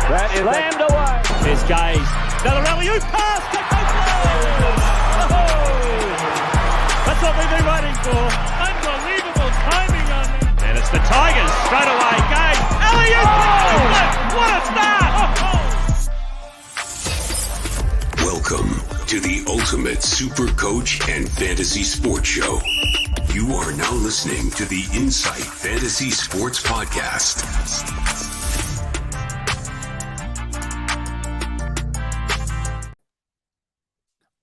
That is slammed away. There's Gaze. Another alley-oop pass to Copeland. That's what we've been waiting for. Unbelievable timing on that. And it's the Tigers straight away. Gaze. Alley-oop to Copeland. What a start. Welcome to the Ultimate Supercoach and Fantasy Sports Show. You are now listening to the Insight Fantasy Sports Podcast.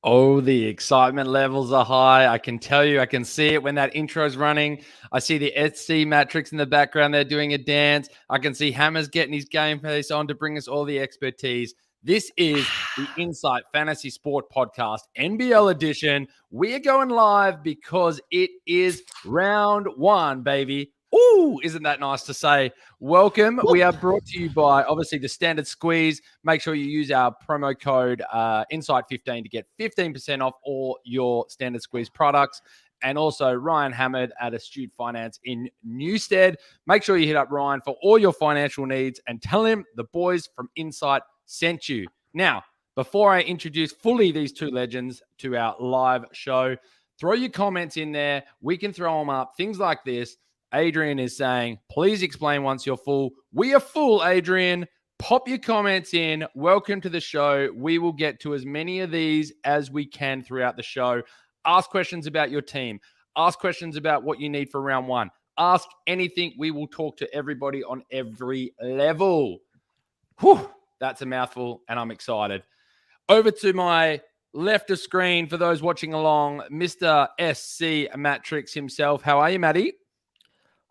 Oh, the excitement levels are high. I can tell you, I can see it when that intro's running. I see the SC Mattrix in the background. They're doing a dance. I can see Hammer's getting his game face on to bring us all the expertise. This is the Insight Fantasy Sport Podcast, NBL edition. We are going live because it is round one, baby. Ooh, isn't that nice to say? Welcome. We are brought to you by, obviously, the Standard Squeeze. Make sure you use our promo code Insight15 to get 15% off all your Standard Squeeze products. And also Ryan Hammered at Astute Finance in Newstead. Make sure you hit up Ryan for all your financial needs and tell him the boys from Insight sent you. Now, before I introduce fully these two legends to our live show, throw your comments in there. We can throw them up. Things like this. Adrian is saying, please explain once you're full. We are full, Adrian. Pop your comments in. Welcome to the show. We will get to as many of these as we can throughout the show. Ask questions about your team. Ask questions about what you need for round one. Ask anything. We will talk to everybody on every level. Whew, that's a mouthful, and I'm excited. Over to my left of screen, for those watching along, Mr. SC Mattrix himself. How are you, Matty?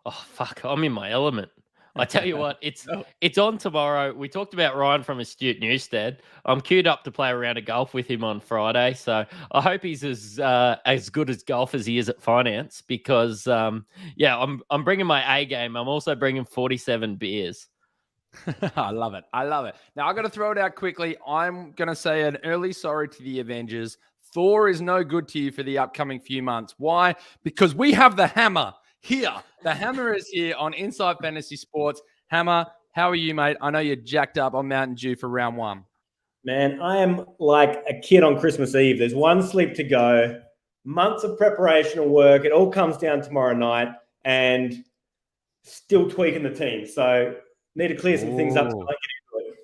Oh, fuck. I'm in my element. I tell you what, it's on tomorrow. We talked about Ryan from Astute Newstead. I'm queued up to play a round of golf with him on Friday. So I hope he's as good as golf as he is at finance because, I'm bringing my A game. I'm also bringing 47 beers. I love it. I love it. Now, I've got to throw it out quickly. I'm going to say an early sorry to the Avengers. Thor is no good to you for the upcoming few months. Why? Because we have the Hammer here. The Hammer is here on Inside Fantasy Sports. Hammer, how are you, mate? I know you're jacked up on Mountain Dew for round one. Man, I am like a kid on Christmas Eve. There's one sleep to go, months of preparation and work. It all comes down tomorrow night and still tweaking the team. So need to clear some things up so I get into it.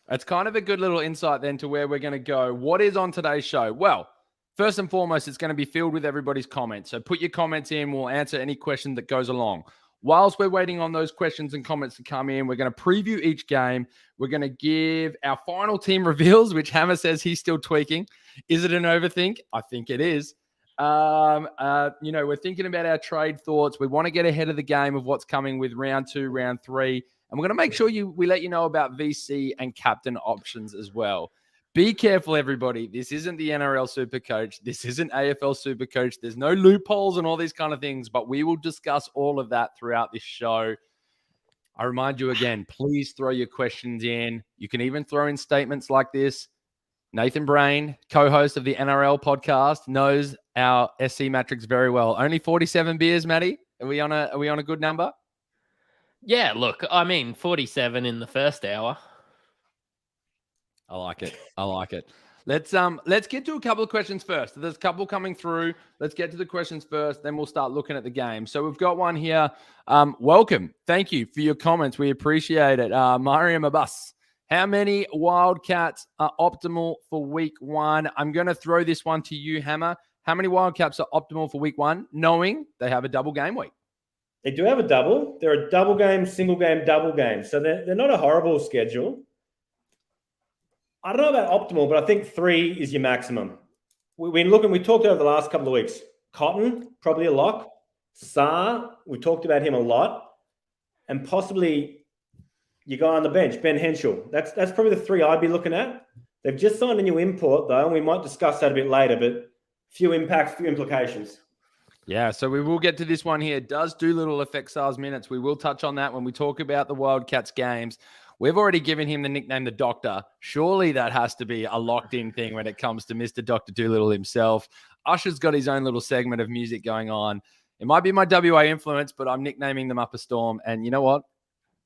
That's kind of a good little insight then to where we're going to go. What is on today's show? Well, first and foremost, it's going to be filled with everybody's comments. So put your comments in. We'll answer any question that goes along. Whilst we're waiting on those questions and comments to come in, we're going to preview each game. We're going to give our final team reveals, which Hammer says he's still tweaking. Is it an overthink? I think it is. We're thinking about our trade thoughts. We want to get ahead of the game of what's coming with round 2, round 3. And we're going to make sure we let you know about VC and captain options as well. Be careful, everybody. This isn't the NRL Supercoach. This isn't AFL Supercoach. There's no loopholes and all these kind of things, but we will discuss all of that throughout this show. I remind you again, please throw your questions in. You can even throw in statements like this. Nathan Brain, co-host of the NRL podcast, knows our SC Mattrix very well. Only 47 beers, Matty. Are we on a good number? Yeah, look, 47 in the first hour. I like it. Let's get to a couple of questions first. There's a couple coming through. Let's get to the questions first, then we'll start looking at the game. So we've got one here. Welcome. Thank you for your comments. We appreciate it. Mariam Abbas. How many Wildcats are optimal for week 1? I'm going to throw this one to you, Hammer. How many Wildcats are optimal for week 1, knowing they have a double game week? They do have a double. They're a double game, single game, double game. So they're not a horrible schedule. I don't know about optimal, but I think 3 is your maximum. We talked over the last couple of weeks. Cotton, probably a lock. Saar, we talked about him a lot. And possibly your guy on the bench, Ben Henschel. That's probably the 3 I'd be looking at. They've just signed a new import, though, and we might discuss that a bit later, but few impacts, few implications. Yeah, so we will get to this one here. Does Doolittle affect SAR's minutes? We will touch on that when we talk about the Wildcats games. We've already given him the nickname the Doctor. Surely that has to be a locked-in thing when it comes to Mr. Dr. Doolittle himself. Usher's got his own little segment of music going on. It might be my WA influence, but I'm nicknaming them up a storm. And you know what?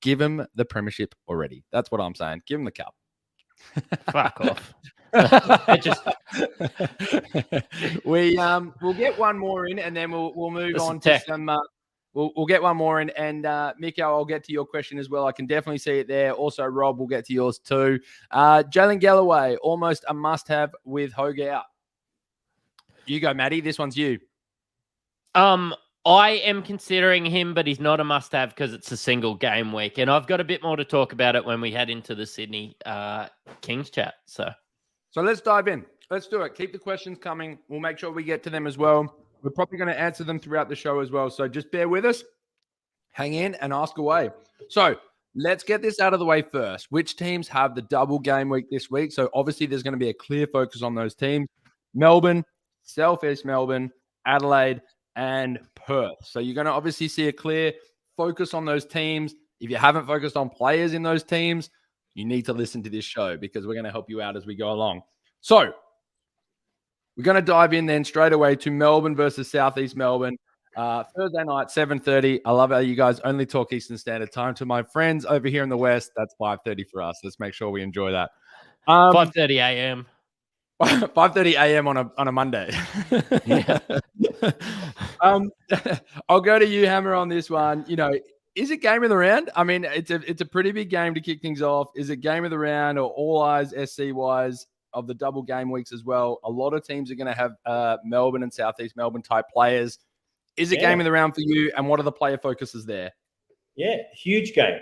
Give them the premiership already. That's what I'm saying. Give them the cup. Fuck off. We'll get one more in, and then we'll move on to some. We'll get one more in, and Miko, I'll get to your question as well. I can definitely see it there. Also, Rob, we'll get to yours too. Jalen Galloway, almost a must-have with Hogue out. You go, Maddie. This one's you. I am considering him, but he's not a must-have because it's a single game week, and I've got a bit more to talk about it when we head into the Sydney Kings chat. So let's dive in. Let's do it. Keep the questions coming. We'll make sure we get to them as well. We're probably going to answer them throughout the show as well. So just bear with us. Hang in and ask away. So let's get this out of the way first. Which teams have the double game week this week? So obviously there's going to be a clear focus on those teams. Melbourne, Southeast Melbourne, Adelaide, and Perth. So you're going to obviously see a clear focus on those teams. If you haven't focused on players in those teams, you need to listen to this show because we're going to help you out as we go along. So we're going to dive in then straight away to Melbourne versus Southeast Melbourne. Thursday night, 7:30. I love how you guys only talk Eastern Standard Time. To my friends over here in the West, that's 5:30 for us. Let's make sure we enjoy that. 5:30 a.m. 5:30 a.m. on a Monday. Yeah. I'll go to you, Hammer, on this one. You know, is it game of the round? I mean, it's a pretty big game to kick things off. Is it game of the round or all eyes SC wise of the double game weeks as well? A lot of teams are going to have Melbourne and Southeast Melbourne type players. Is it game of the round for you? And what are the player focuses there? Yeah, huge game.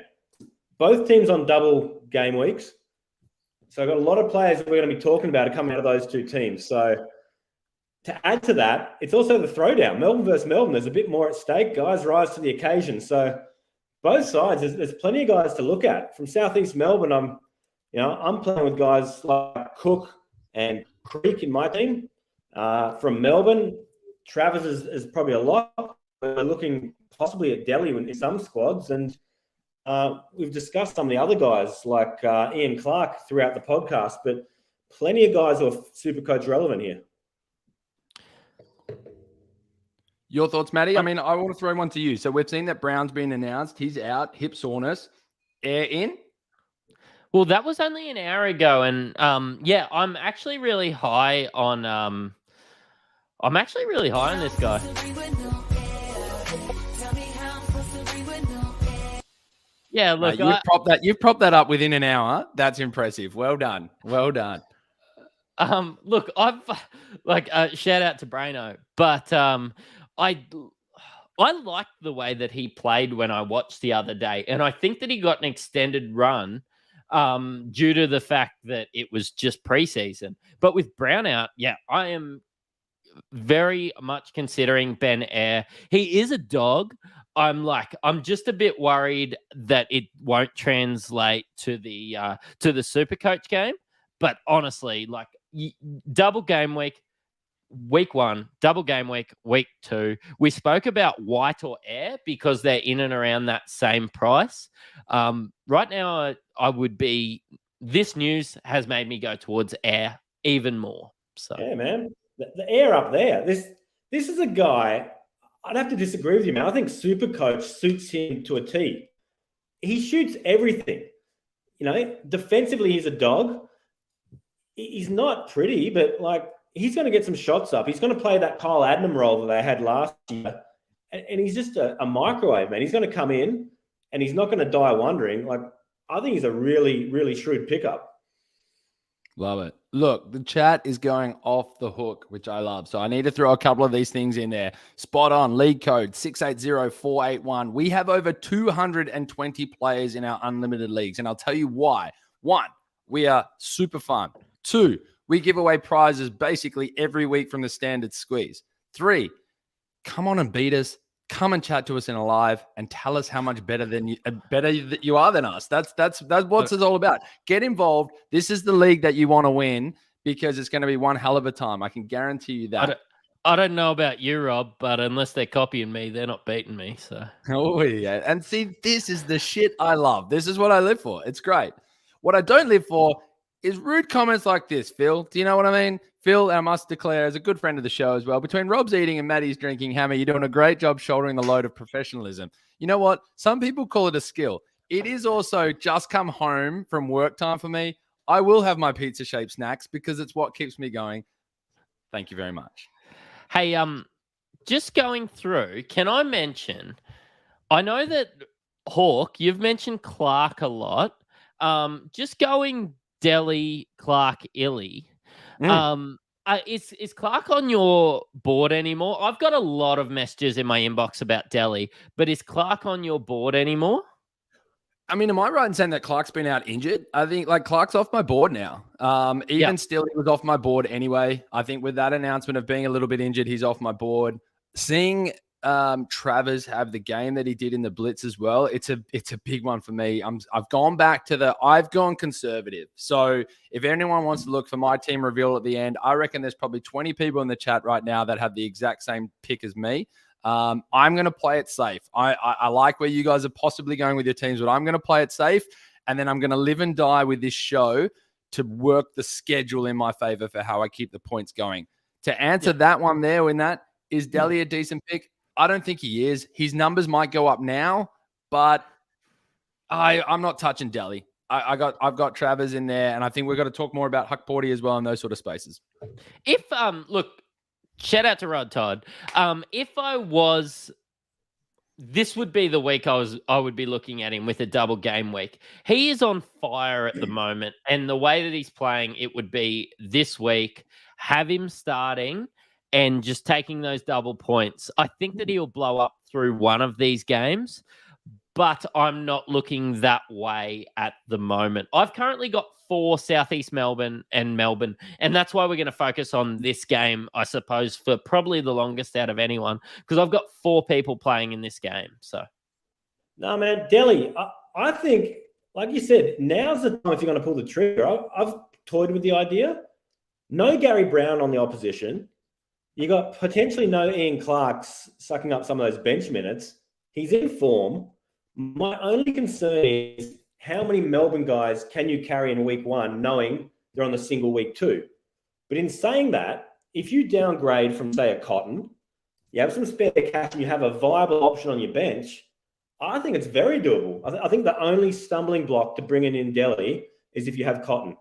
Both teams on double game weeks. So I've got a lot of players that we're going to be talking about are coming out of those two teams. So to add to that, it's also the throwdown. Melbourne versus Melbourne. There's a bit more at stake. Guys rise to the occasion. So both sides, there's plenty of guys to look at. From Southeast Melbourne, I'm playing with guys like Cook and Creek in my team. From Melbourne, Travers is probably a lot. We're looking possibly at Delhi in some squads. And we've discussed some of the other guys like Ian Clark throughout the podcast, but plenty of guys who are Supercoach relevant here. Your thoughts, Matty? I mean, I want to throw one to you. So we've seen that Brown's been announced. He's out, hip soreness. Air in? Well, that was only an hour ago. And I'm actually really high on this guy. Yeah, look, you've propped that up within an hour. That's impressive. Well done. Well done. Look, I've shout out to Braino, but I liked the way that he played when I watched the other day, and I think that he got an extended run due to the fact that it was just preseason. But with Brown out, I am very much considering Ben Ayre. He is a dog. I'm just a bit worried that it won't translate to the Supercoach game. But honestly, double game week 1, double game week 2. We spoke about White or Ayre because they're in and around that same price. Right now, this news has made me go towards Ayre even more. So yeah, man, the Ayre up there. This is a guy. I'd have to disagree with you, man. I think Supercoach suits him to a T. He shoots everything. Defensively, he's a dog. He's not pretty, but he's going to get some shots up. He's going to play that Kyle Adnam role that they had last year. And he's just a microwave, man. He's going to come in and he's not going to die wondering. I think he's a really, really shrewd pickup. Love it. Look, the chat is going off the hook, which I love. So I need to throw a couple of these things in there. Spot on. League code 680481. We have over 220 players in our unlimited leagues. And I'll tell you why. 1, we are super fun. 2, we give away prizes basically every week from the standard squeeze. 3, come on and beat us. Come and chat to us in a live and tell us how much better that you are than us. That's what it's all about. Get involved. This is the league that you want to win because it's going to be one hell of a time. I can guarantee you that. I don't know about you, Rob, but unless they're copying me, they're not beating me. So oh yeah, and see, this is the shit I love. This is what I live for. It's great. What I don't live for is rude comments like this, Phil. Do you know what I mean? Phil, I must declare, is a good friend of the show as well. Between Rob's eating and Maddie's drinking, Hammer, you're doing a great job shouldering the load of professionalism. You know what? Some people call it a skill. it is also just come home from work time for me. I will have my pizza-shaped snacks because it's what keeps me going. Thank you very much. Hey, just going through, can I mention, I know that Hawk, you've mentioned Clark a lot. Just going Delhi, Clark, Illy. Is Clark on your board anymore? I've got a lot of messages in my inbox about Delhi, but is Clark on your board anymore? I mean, am I right in saying that Clark's been out injured? I think Clark's off my board now. Still, he was off my board anyway. I think with that announcement of being a little bit injured, he's off my board. Seeing Travers have the game that he did in the Blitz as well, it's a big one for me. I've gone back to I've gone conservative. So if anyone wants to look for my team reveal at the end, I reckon there's probably 20 people in the chat right now that have the exact same pick as me. I'm going to play it safe. I like where you guys are possibly going with your teams, but I'm going to play it safe. And then I'm going to live and die with this show to work the schedule in my favor for how I keep the points going. To answer that one there, is Delhi a decent pick? I don't think he is. His numbers might go up now, but I'm not touching Delhi. I've got Travers in there, and I think we've got to talk more about Huck Porty as well in those sort of spaces. If look, shout out to Rod Todd. This would be the week I would be looking at him with a double game week. He is on fire at the moment, and the way that he's playing, it would be this week, have him starting and just taking those double points. I think that he'll blow up through one of these games, but I'm not looking that way at the moment. I've currently got 4 Southeast Melbourne, and that's why we're going to focus on this game, I suppose, for probably the longest out of anyone, because I've got 4 people playing in this game. So, no, man, Delhi, I think, like you said, now's the time if you're going to pull the trigger. I've toyed with the idea. No Gary Brown on the opposition. You got potentially no Ian Clark's sucking up some of those bench minutes. He's in form. My only concern is how many Melbourne guys can you carry in week 1 knowing they're on the single week 2? But in saying that, if you downgrade from, say, a Cotton, you have some spare cash and you have a viable option on your bench, I think it's very doable. I think the only stumbling block to bringing in Delhi is if you have Cotton.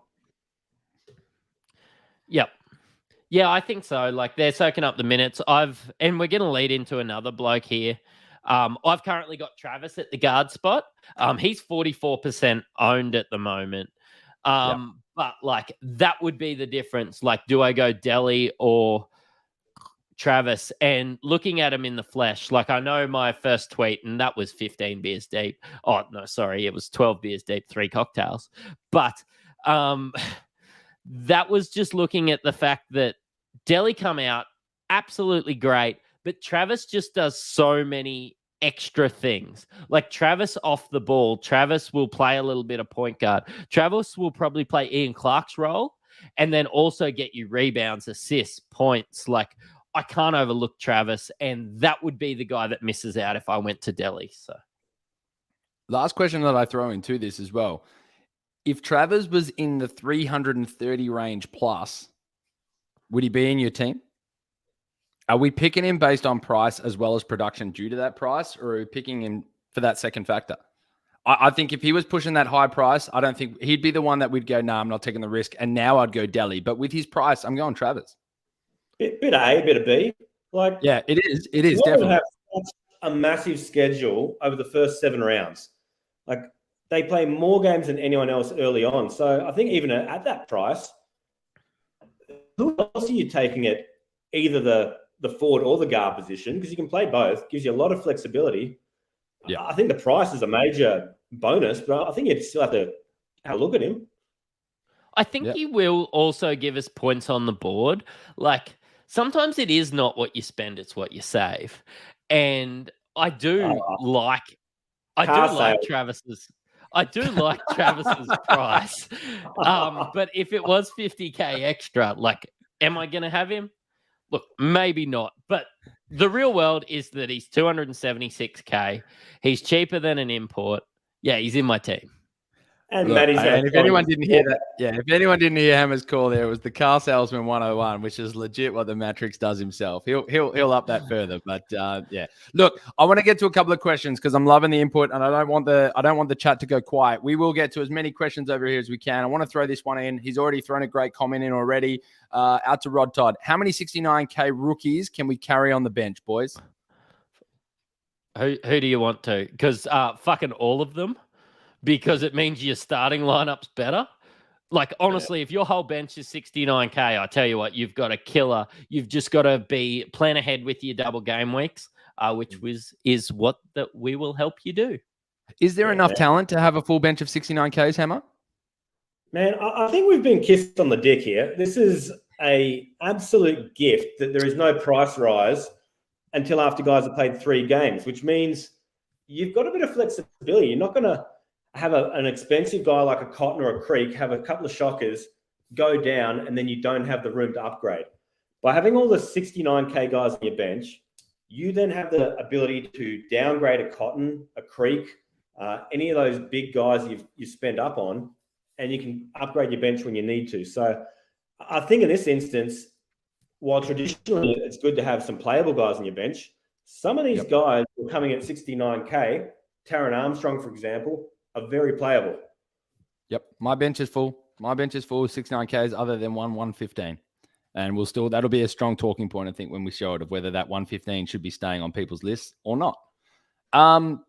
Yep. Yeah, I think so. Like, they're soaking up the minutes. And we're going to lead into another bloke here. I've currently got Travis at the guard spot. He's 44% owned at the moment. But like, that would be the difference. Like, do I go Delhi or Travis? And looking at him in the flesh, like, I know my first tweet, and that was 15 beers deep. Oh, no, sorry. It was 12 beers deep, 3 cocktails. But that was just looking at the fact that Delhi come out absolutely great, but Travis just does so many extra things. Like, Travis off the ball, Travis will play a little bit of point guard. Travis will probably play Ian Clark's role and then also get you rebounds, assists, points. Like, I can't overlook Travis, and that would be the guy that misses out if I went to Delhi. So, last question that I throw into this as well. If Travers was in the 330 range plus, would he be in your team? Are we picking him based on price as well as production due to that price, or are we picking him for that second factor? I think if he was pushing that high price, I don't think he'd be the one that we'd go, nah, I'm not taking the risk. And now I'd go Delhi. But with his price, I'm going Travers. Bit of A, bit of B. Like, yeah, it is. It is definitely have such a massive schedule over the first 7 rounds. Like, they play more games than anyone else early on. So I think even at that price, who else are you taking at either the forward or the guard position? Because you can play both. Gives you a lot of flexibility. Yeah, I think the price is a major bonus, but I think you'd still have to have a look at him. I think he will also give us points on the board. Like, sometimes it is not what you spend, it's what you save. And I do like Travis's price. But if it was 50K extra, like, am I going to have him? Look, maybe not. But the real world is that he's 276K. He's cheaper than an import. Yeah, he's in my team. And Look, Matty's going and if anyone didn't hear that, if anyone didn't hear Hammer's call there, it was the car salesman 101, which is legit what the Mattrix does himself. He'll up that further, but yeah. Look, I want to get to a couple of questions because I'm loving the input, and I don't want the chat to go quiet. We will get to as many questions over here as we can. I want to throw this one in. He's already thrown a great comment in already. Out to Rod Todd. How many 69K rookies can we carry on the bench, boys? Who do you want to? Because fucking all of them. Because it means your starting lineup's better. Like, honestly, if your whole bench is 69K, I tell you what, you've got a killer. You've just got to plan ahead with your double game weeks, which is what that we will help you do. Is there enough talent to have a full bench of 69Ks, Hammer? Man, I think we've been kissed on the dick here. This is a absolute gift that there is no price rise until after guys have played 3 games, which means you've got a bit of flexibility. You're not going to have an expensive guy like a Cotton or a Creek have a couple of shockers go down, and then you don't have the room to upgrade. By having all the 69K guys on your bench, you then have the ability to downgrade a Cotton, a Creek, any of those big guys you spend up on, and you can upgrade your bench when you need to. So I think in this instance, while traditionally it's good to have some playable guys on your bench, some of these guys who are coming at 69K, Taron Armstrong, for example, are very playable. Yep. My bench is full. My bench is full, 69Ks other than 115. And that'll be a strong talking point, I think, when we show it, of whether that 115 should be staying on people's lists or not.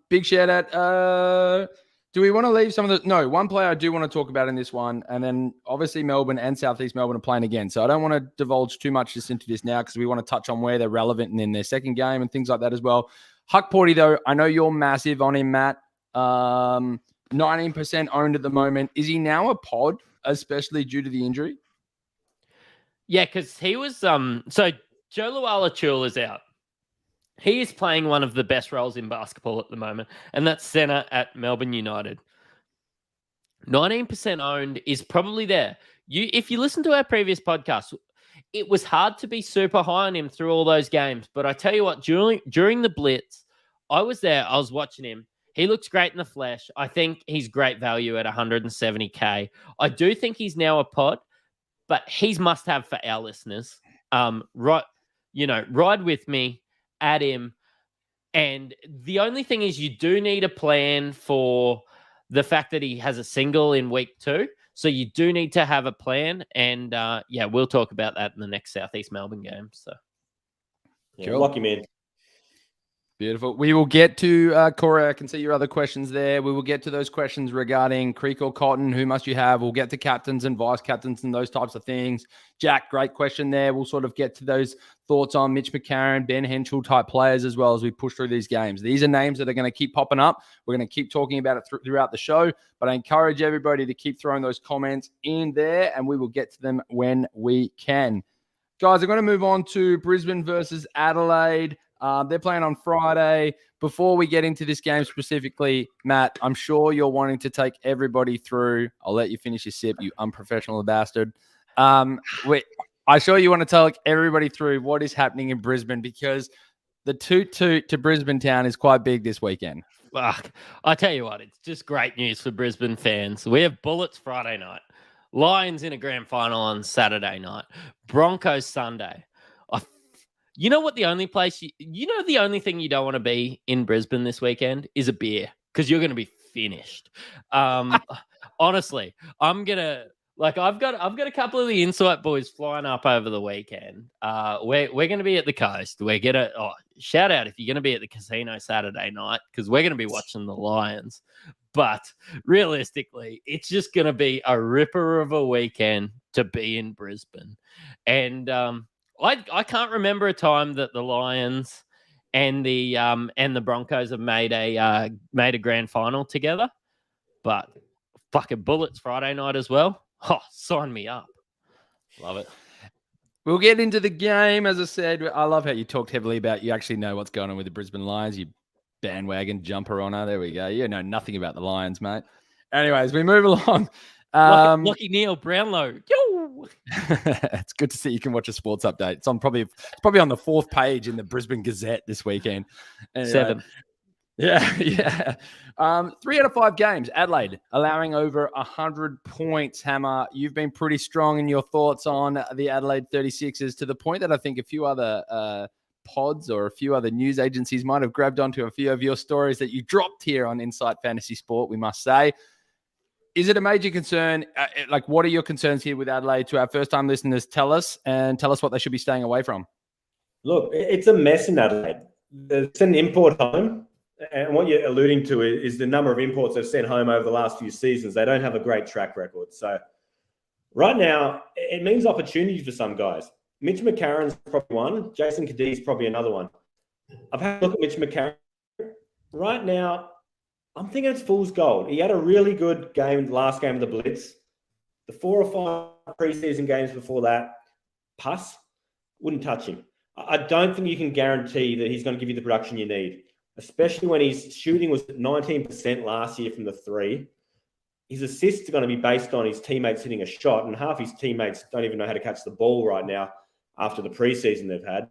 Big shout out. Do we want to leave some of the... No, one player I do want to talk about in this one, and then obviously Melbourne and Southeast Melbourne are playing again. So I don't want to divulge too much just into this now because we want to touch on where they're relevant and in their second game and things like that as well. Huck Porty, though, I know you're massive on him, Matt. 19% owned at the moment. Is he now a pod, especially due to the injury? Yeah, because he was... So Joe Luala-Chul is out. He is playing one of the best roles in basketball at the moment, and that's center at Melbourne United. 19% owned is probably there. If you listen to our previous podcast, it was hard to be super high on him through all those games. But I tell you what, during the Blitz, I was there. I was watching him. He looks great in the flesh. I think he's great value at 170K. I do think he's now a pod, but he's must-have for our listeners. Ride with me, add him. And the only thing is you do need a plan for the fact that he has a single in week 2. So you do need to have a plan. And, we'll talk about that in the next Southeast Melbourne game. So, lock him in. Beautiful. We will get to, Corey, I can see your other questions there. We will get to those questions regarding Creek or Cotton. Who must you have? We'll get to captains and vice captains and those types of things. Jack, great question there. We'll sort of get to those thoughts on Mitch McCarron, Ben Henschel type players as well as we push through these games. These are names that are going to keep popping up. We're going to keep talking about it throughout the show, but I encourage everybody to keep throwing those comments in there and we will get to them when we can. Guys, I'm going to move on to Brisbane versus Adelaide. They're playing on Friday. Before we get into this game specifically, Matt, I'm sure you're wanting to take everybody through. I'll let you finish your sip, you unprofessional bastard. I'm sure you want to take everybody through what is happening in Brisbane because the toot to Brisbane town is quite big this weekend. Fuck. I tell you what, it's just great news for Brisbane fans. We have Bullets Friday night, Lions in a grand final on Saturday night, Broncos Sunday. You know what? The only thing you don't want to be in Brisbane this weekend is a beer because you're going to be finished. Honestly, I've got a couple of the Insight boys flying up over the weekend. We're going to be at the coast. We're going to shout out if you're going to be at the casino Saturday night because we're going to be watching the Lions. But realistically, it's just going to be a ripper of a weekend to be in Brisbane, and I can't remember a time that the Lions and the Broncos have made a grand final together. But fucking Bullets Friday night as well. Oh, sign me up. Love it. We'll get into the game. As I said, I love how you talked heavily about you actually know what's going on with the Brisbane Lions. You bandwagon jumper on her. There we go. You know nothing about the Lions, mate. Anyways, we move along. Lucky Neil Brownlow. Yo! It's good to see you can watch a sports update. It's probably on the 4th page in the Brisbane Gazette this weekend. Anyway, 7. Yeah, yeah. 3 out of 5 games, Adelaide allowing over 100 points. Hammer, you've been pretty strong in your thoughts on the Adelaide 36ers to the point that I think a few other pods or a few other news agencies might have grabbed onto a few of your stories that you dropped here on Insight Fantasy Sport, we must say. Is it a major concern? What are your concerns here with Adelaide? To our first-time listeners, tell us what they should be staying away from. Look, it's a mess in Adelaide. It's an import home. And what you're alluding to is the number of imports they've sent home over the last few seasons. They don't have a great track record. So right now, it means opportunity for some guys. Mitch McCarron's probably one. Jason Caddy's probably another one. I've had a look at Mitch McCarron. Right now, I'm thinking it's fool's gold. He had a really good game, last game of the Blitz. The 4 or 5 preseason games before that, pass, wouldn't touch him. I don't think you can guarantee that he's going to give you the production you need, especially when his shooting was at 19% last year from the 3. His assists are going to be based on his teammates hitting a shot, and half his teammates don't even know how to catch the ball right now after the preseason they've had.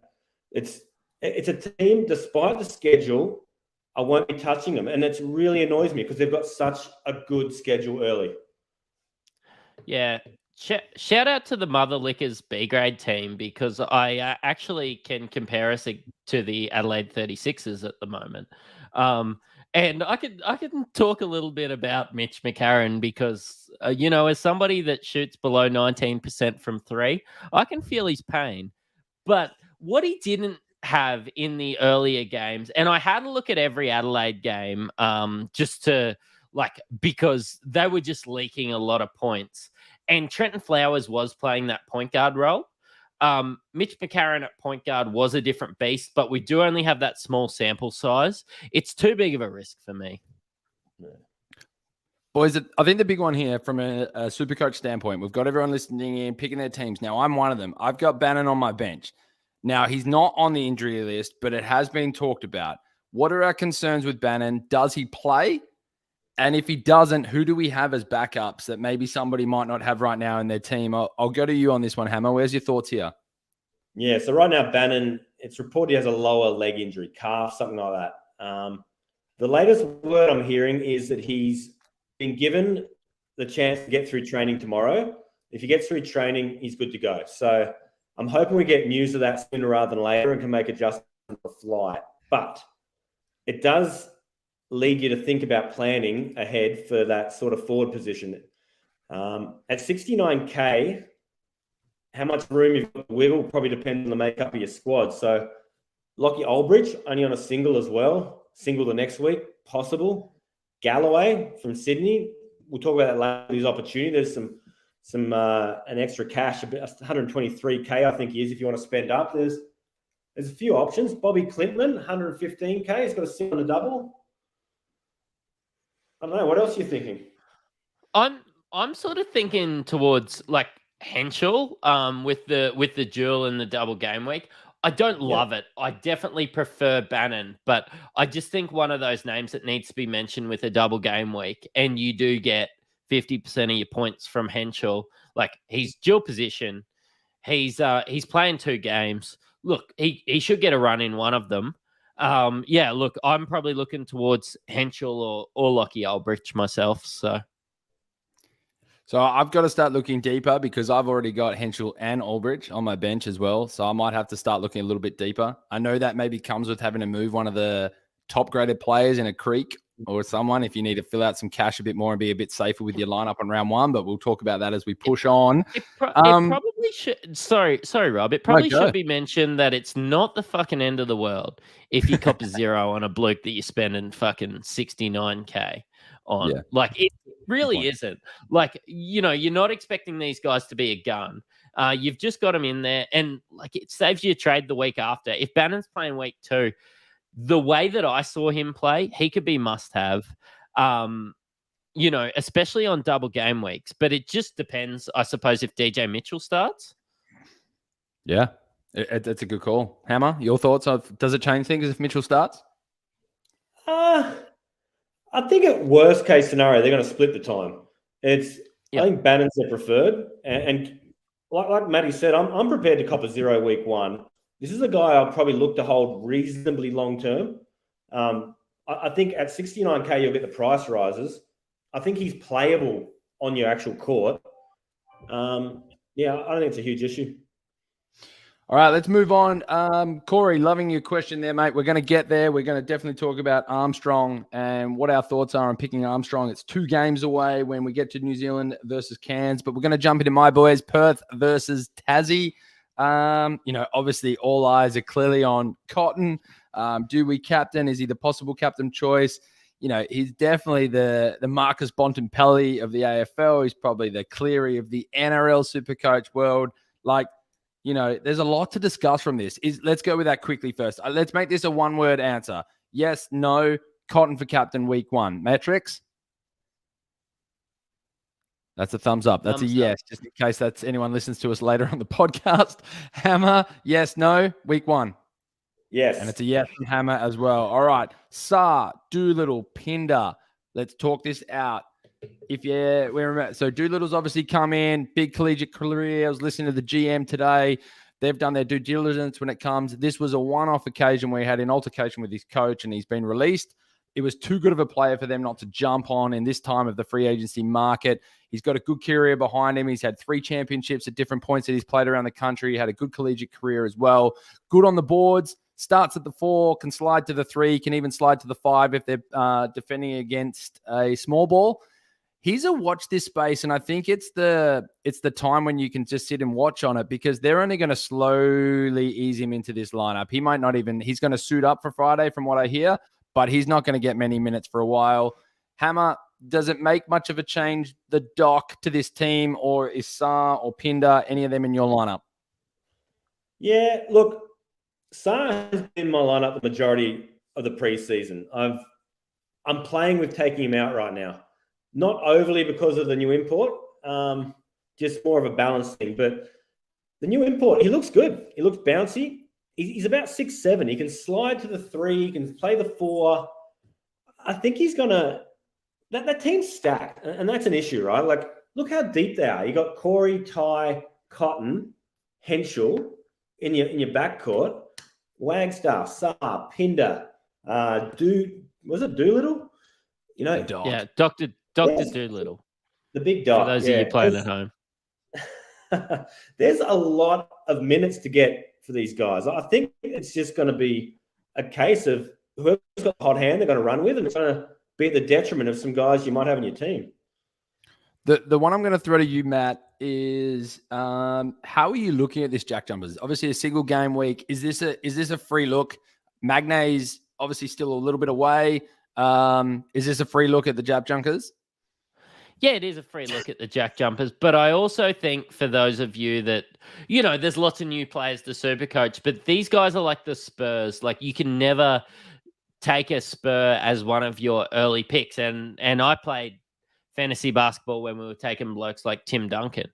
It's a team, despite the schedule, I won't be touching them. And it really annoys me because they've got such a good schedule early. Yeah. Shout out to the Mother Lickers B grade team because I actually can compare us to the Adelaide 36ers at the moment. And I can talk a little bit about Mitch McCarron because, as somebody that shoots below 19% from 3, I can feel his pain. But what he didn't have in the earlier games, and I had a look at every Adelaide game just to because they were just leaking a lot of points. And Trenton Flowers was playing that point guard role. Mitch McCarron at point guard was a different beast, but we do only have that small sample size. It's too big of a risk for me. Boys, I think the big one here from a Supercoach standpoint, we've got everyone listening in, picking their teams. Now, I'm one of them. I've got Bannon on my bench. Now, he's not on the injury list, but it has been talked about. What are our concerns with Bannon? Does he play? And if he doesn't, who do we have as backups that maybe somebody might not have right now in their team? I'll go to you on this one, Hammer. Where's your thoughts here? Yeah, so right now, Bannon, it's reported he has a lower leg injury, calf, something like that. The latest word I'm hearing is that he's been given the chance to get through training tomorrow. If he gets through training, he's good to go. So I'm hoping we get news of that sooner rather than later and can make adjustments for flight. But it does lead you to think about planning ahead for that sort of forward position. At 69K, how much room you've got to wiggle probably depends on the makeup of your squad. So Lockie Aldridge, only on a single as well. Single the next week, possible. Galloway from Sydney, we'll talk about that later, his opportunity. There's some an extra cash, 123K I think he is if you want to spend up. There's a few options. Bobby Clintman, 115K. He's got a single and a double. I don't know. What else are you thinking? I'm sort of thinking towards Henschel with the dual and the double game week. I don't love it. I definitely prefer Bannon, but I just think one of those names that needs to be mentioned with a double game week, and you do get 50% of your points from Henschel. He's dual position. He's playing 2 games. Look, he should get a run in one of them. Look, I'm probably looking towards Henschel or Lockie Aldrich myself. So I've got to start looking deeper because I've already got Henschel and Aldrich on my bench as well. So I might have to start looking a little bit deeper. I know that maybe comes with having to move one of the top graded players in a creek or someone if you need to fill out some cash a bit more and be a bit safer with your lineup on round 1, but we'll talk about that as we push on. It probably should. Sorry, Rob. It probably should be mentioned that it's not the fucking end of the world if you cop a 0 on a bloke that you're spending fucking 69K on. Yeah. It really isn't. You're not expecting these guys to be a gun. You've just got them in there, and it saves you a trade the week after. If Bannon's playing week 2, the way that I saw him play, he could be must-have, especially on double game weeks. But it just depends, I suppose, if DJ Mitchell starts. Yeah, it's a good call. Hammer, your thoughts? Does it change things if Mitchell starts? I think at worst case scenario, they're going to split the time. I think Bannon's their preferred. And like Matty said, I'm prepared to cop a 0 week 1. This is a guy I'll probably look to hold reasonably long term. I think at 69K, you'll get the price rises. I think he's playable on your actual court. Yeah, I don't think it's a huge issue. All right, let's move on. Corey, loving your question there, mate. We're going to get there. We're going to definitely talk about Armstrong and what our thoughts are on picking Armstrong. It's 2 games away when we get to New Zealand versus Cairns, but we're going to jump into my boys, Perth versus Tassie. Obviously all eyes are clearly on Cotton. Do we captain? Is he the possible captain choice? He's definitely the Marcus Bontempelli of the AFL. He's probably the Cleary of the NRL Supercoach world. There's a lot to discuss from this. Let's go with that quickly first. Let's make this a one-word answer. Yes, no, Cotton for captain week 1. Mattrix? That's a thumbs up. That's thumbs a yes, up. Just in case that's anyone listens to us later on the podcast. Hammer, yes, no, week 1. Yes. And it's a yes from Hammer as well. All right. Saar, Doolittle, Pinder. Let's talk this out. So Doolittle's obviously come in, big collegiate career. I was listening to the GM today. They've done their due diligence when it comes. This was a one-off occasion where he had an altercation with his coach and he's been released. It was too good of a player for them not to jump on in this time of the free agency market. He's got a good career behind him. He's had 3 championships at different points that he's played around the country. He had a good collegiate career as well. Good on the boards. Starts at the 4, can slide to the 3, can even slide to the 5 if they're defending against a small ball. He's a watch this space, and I think it's the time when you can just sit and watch on it because they're only going to slowly ease him into this lineup. He might not even – he's going to suit up for Friday from what I hear, but he's not going to get many minutes for a while. Hammer, does it make much of a change, the doc, to this team, or is Saar or Pinder, any of them in your lineup? Yeah, look, Saar has been in my lineup the majority of the preseason. I'm playing with taking him out right now. Not overly because of the new import, just more of a balance thing. But the new import, he looks good. He looks bouncy. He's about 6'7". He can slide to the 3. He can play the 4. I think he's going to – that team's stacked, and that's an issue, right? Like, look how deep they are. You got Corey, Ty, Cotton, Henschel in your backcourt. Wagstaff, Saar, Pinder, was it Doolittle? Yeah, Dr. Doolittle. The big dog. For those of you playing at home. There's a lot of minutes to get for these guys. I think it's just going to be a case of whoever's got the hot hand they're going to run with, and it's going to be at the detriment of some guys you might have in your team. The one I'm going to throw to you, Matt, is how are you looking at this Jack Jumpers? Obviously, a single game week. Is this a free look? Magnay's obviously still a little bit away. Is this a free look at the Jack Jumpers? Yeah, it is a free look at the Jack Jumpers. But I also think for those of you that, there's lots of new players to Supercoach, but these guys are like the Spurs. Like, you can never take a Spur as one of your early picks. And I played fantasy basketball when we were taking blokes like Tim Duncan.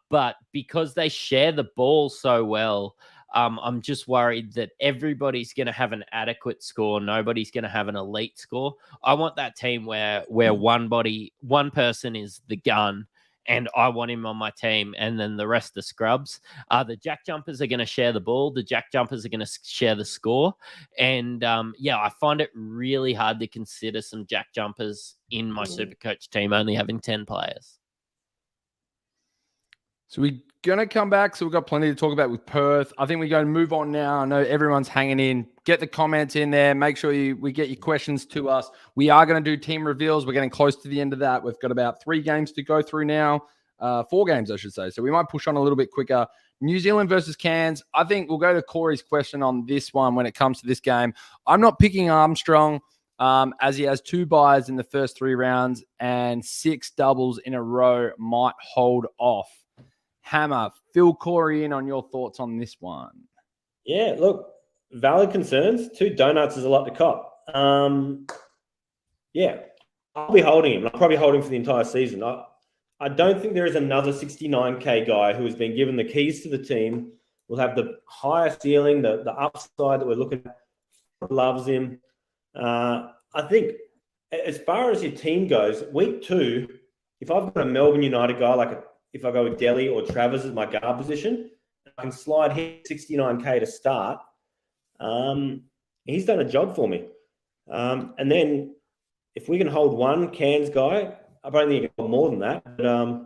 But because they share the ball so well, I'm just worried that everybody's going to have an adequate score. Nobody's going to have an elite score. I want that team where one person is the gun, and I want him on my team, and then the rest are scrubs. The Jack Jumpers are going to share the ball. The Jack Jumpers are going to share the score. And, I find it really hard to consider some Jack Jumpers in my Supercoach team, only having 10 players. So we're going to come back. So we've got plenty to talk about with Perth. I think we're going to move on now. I know everyone's hanging in. Get the comments in there. Make sure we get your questions to us. We are going to do team reveals. We're getting close to the end of that. We've got about 3 games to go through now. 4 games, I should say. So we might push on a little bit quicker. New Zealand versus Cairns. I think we'll go to Corey's question on this one when it comes to this game. I'm not picking Armstrong as he has 2 buys in the first 3 rounds and 6 doubles in a row might hold off. Hammer, fill Corey in on your thoughts on this one. Yeah, look, valid concerns. 2 donuts is a lot to cop. Yeah, I'll be holding him. I'll probably hold him for the entire season. I don't think there is another 69K guy who has been given the keys to the team, will have the higher ceiling, the upside that we're looking at. Loves him. I think as far as your team goes, week 2, if I've got a Melbourne United guy, if I go with Delhi or Travers as my guard position, I can slide him 69K to start. He's done a job for me. And then if we can hold one Cairns guy, I don't think you can hold more than that. But,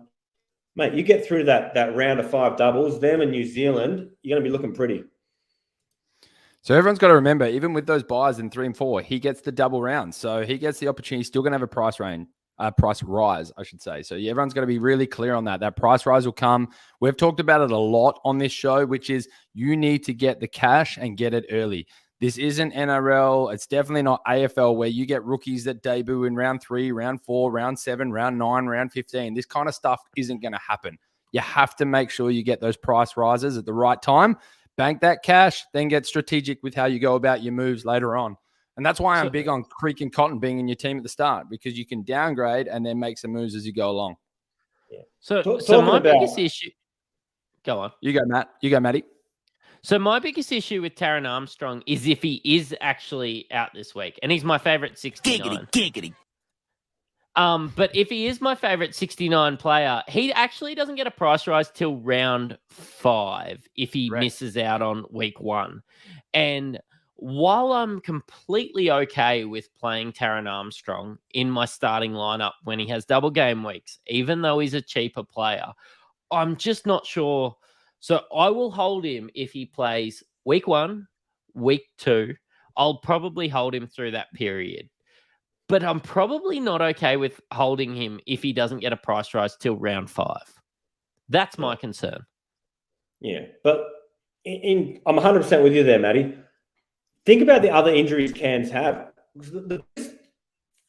mate, you get through that round of 5 doubles, them and New Zealand, you're going to be looking pretty. So everyone's got to remember, even with those buys in 3 and 4, he gets the double round. So he gets the opportunity. He's still going to have a price rise, I should say. So everyone's got to be really clear on that. That price rise will come. We've talked about it a lot on this show, which is you need to get the cash and get it early. This isn't NRL. It's definitely not AFL where you get rookies that debut in round 3, round 4, round 7, round 9, round 15. This kind of stuff isn't going to happen. You have to make sure you get those price rises at the right time. Bank that cash, then get strategic with how you go about your moves later on. And that's why I'm big on Creek and Cotton being in your team at the start, because you can downgrade and then make some moves as you go along. Yeah. So my biggest issue... Go on. You go, Matt. You go, Matty. So my biggest issue with Taran Armstrong is if he is actually out this week, and he's my favorite 69. Giggity. But if he is my favorite 69 player, he actually doesn't get a price rise till round 5 if he misses out on week 1. And while I'm completely okay with playing Taran Armstrong in my starting lineup when he has double game weeks, even though he's a cheaper player, I'm just not sure. So I will hold him if he plays week 1, week 2. I'll probably hold him through that period. But I'm probably not okay with holding him if he doesn't get a price rise till round 5. That's my concern. Yeah, but I'm 100% with you there, Matty. Think about the other injuries Cairns have. The best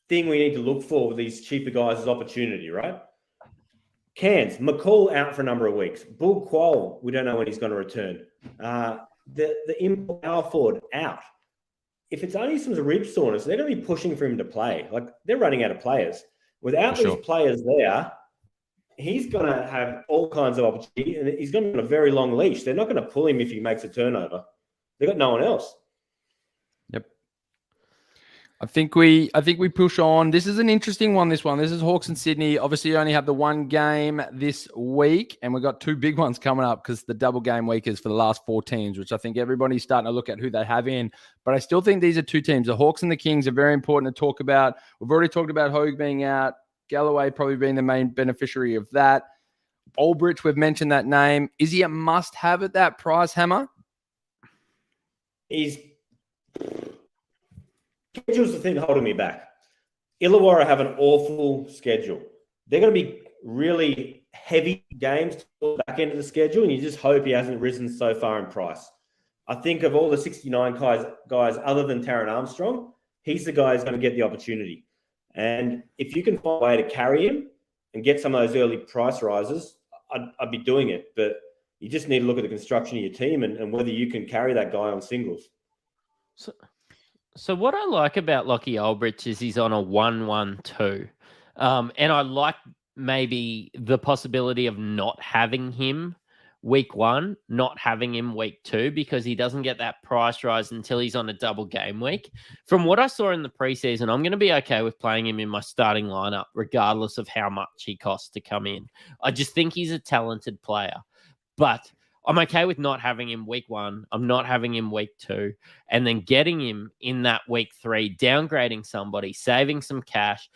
thing we need to look for with these cheaper guys is opportunity, right? Cairns, McCall out for a number of weeks. Bull Quoll, we don't know when he's going to return. The import power forward out. If it's only some rib soreness, they're going to be pushing for him to play. Like, they're running out of players. Without these players there, he's going to have all kinds of opportunity, and he's going to be on a very long leash. They're not going to pull him if he makes a turnover. They've got no one else. Yep. I think we push on. This is an interesting one, this one. This is Hawks and Sydney. Obviously, you only have the one game this week, and we've got 2 big ones coming up because the double game week is for the last 4 teams, which I think everybody's starting to look at who they have in. But I still think these are 2 teams. The Hawks and the Kings are very important to talk about. We've already talked about Hogue being out, Galloway probably being the main beneficiary of that. Ulbrich, we've mentioned that name. Is he a must-have at that price, Hammer? Schedule's the thing holding me back. Illawarra have an awful schedule. They're going to be really heavy games to the back end of the schedule, and you just hope he hasn't risen so far in price. I think of all the 69 guys other than Taran Armstrong, he's the guy who's going to get the opportunity. And if you can find a way to carry him and get some of those early price rises, I'd be doing it. But you just need to look at the construction of your team and whether you can carry that guy on singles. So what I like about Lockie Ulbrich is he's on a 1-1-2. And I like maybe the possibility of not having him week 1, not having him week 2, because he doesn't get that price rise until he's on a double game week. From what I saw in the preseason, I'm going to be okay with playing him in my starting lineup, regardless of how much he costs to come in. I just think he's a talented player. But I'm okay with not having him week 1. I'm not having him week 2, and then getting him in that week 3, downgrading somebody, saving some cash.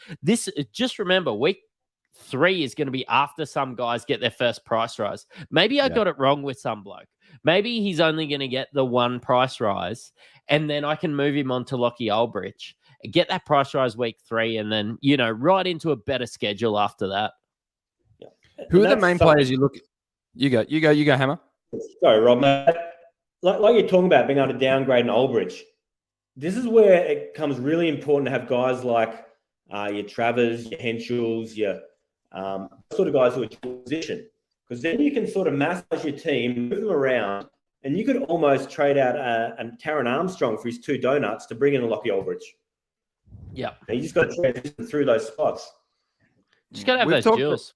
Just remember, week 3 is going to be after some guys get their first price rise. Maybe I got it wrong with some bloke. Maybe he's only going to get the 1 price rise, and then I can move him on to Lockie Ulbrich, get that price rise week 3, and then, right into a better schedule after that. Yeah. Who are the main players you look at? You go, Hammer. Sorry, Rob. Like you're talking about being able to downgrade an Ulbrich, this is where it becomes really important to have guys like your Travers, your Henschels, your sort of guys who are in position, because then you can sort of massage your team, move them around, and you could almost trade out a Taran Armstrong for his 2 donuts to bring in a Lockie Ulbrich. Yeah. And you just got to transition through those spots. Just got to have those duels.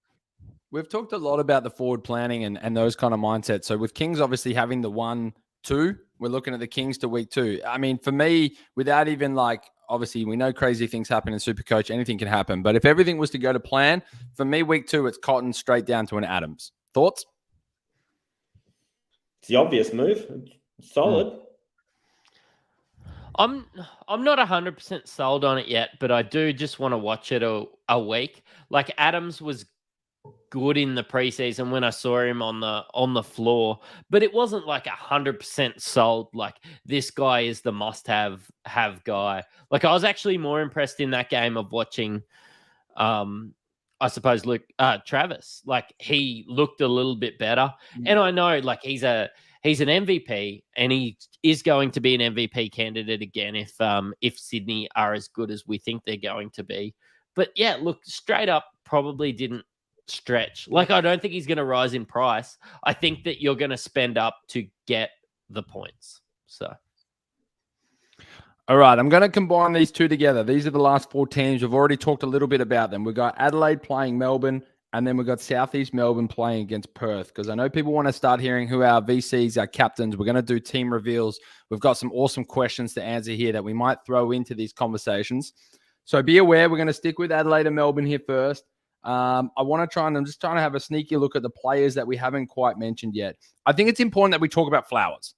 We've talked a lot about the forward planning and those kind of mindsets. So with Kings obviously having the 1-2, we're looking at the Kings to week 2. I mean, for me, without even obviously we know crazy things happen in Supercoach, anything can happen. But if everything was to go to plan, for me, week 2, it's Cotton straight down to an Adams. Thoughts? It's the obvious move. It's solid. I'm not 100% sold on it yet, but I do just want to watch it a week. Like Adams was good in the preseason when I saw him on the floor, but it wasn't like 100% sold. Like this guy is the must-have guy. Like I was actually more impressed in that game of watching, I suppose, Travis. Like he looked a little bit better, and I know like he's an MVP, and he is going to be an MVP candidate again if Sydney are as good as we think they're going to be. But yeah, look, straight up, probably didn't stretch. Like I don't think he's going to rise in price. I think that you're going to spend up to get the points. So. All right, I'm going to combine these two together. These are the last 4 teams. We've already talked a little bit about them. We've got Adelaide playing Melbourne, and then we've got Southeast Melbourne playing against Perth, because I know people want to start hearing who our VCs, our captains. We're going to do team reveals. We've got some awesome questions to answer here that we might throw into these conversations. So be aware, we're going to stick with Adelaide and Melbourne here first. I'm just trying to have a sneaky look at the players that we haven't quite mentioned yet. I think it's important that we talk about Flowers.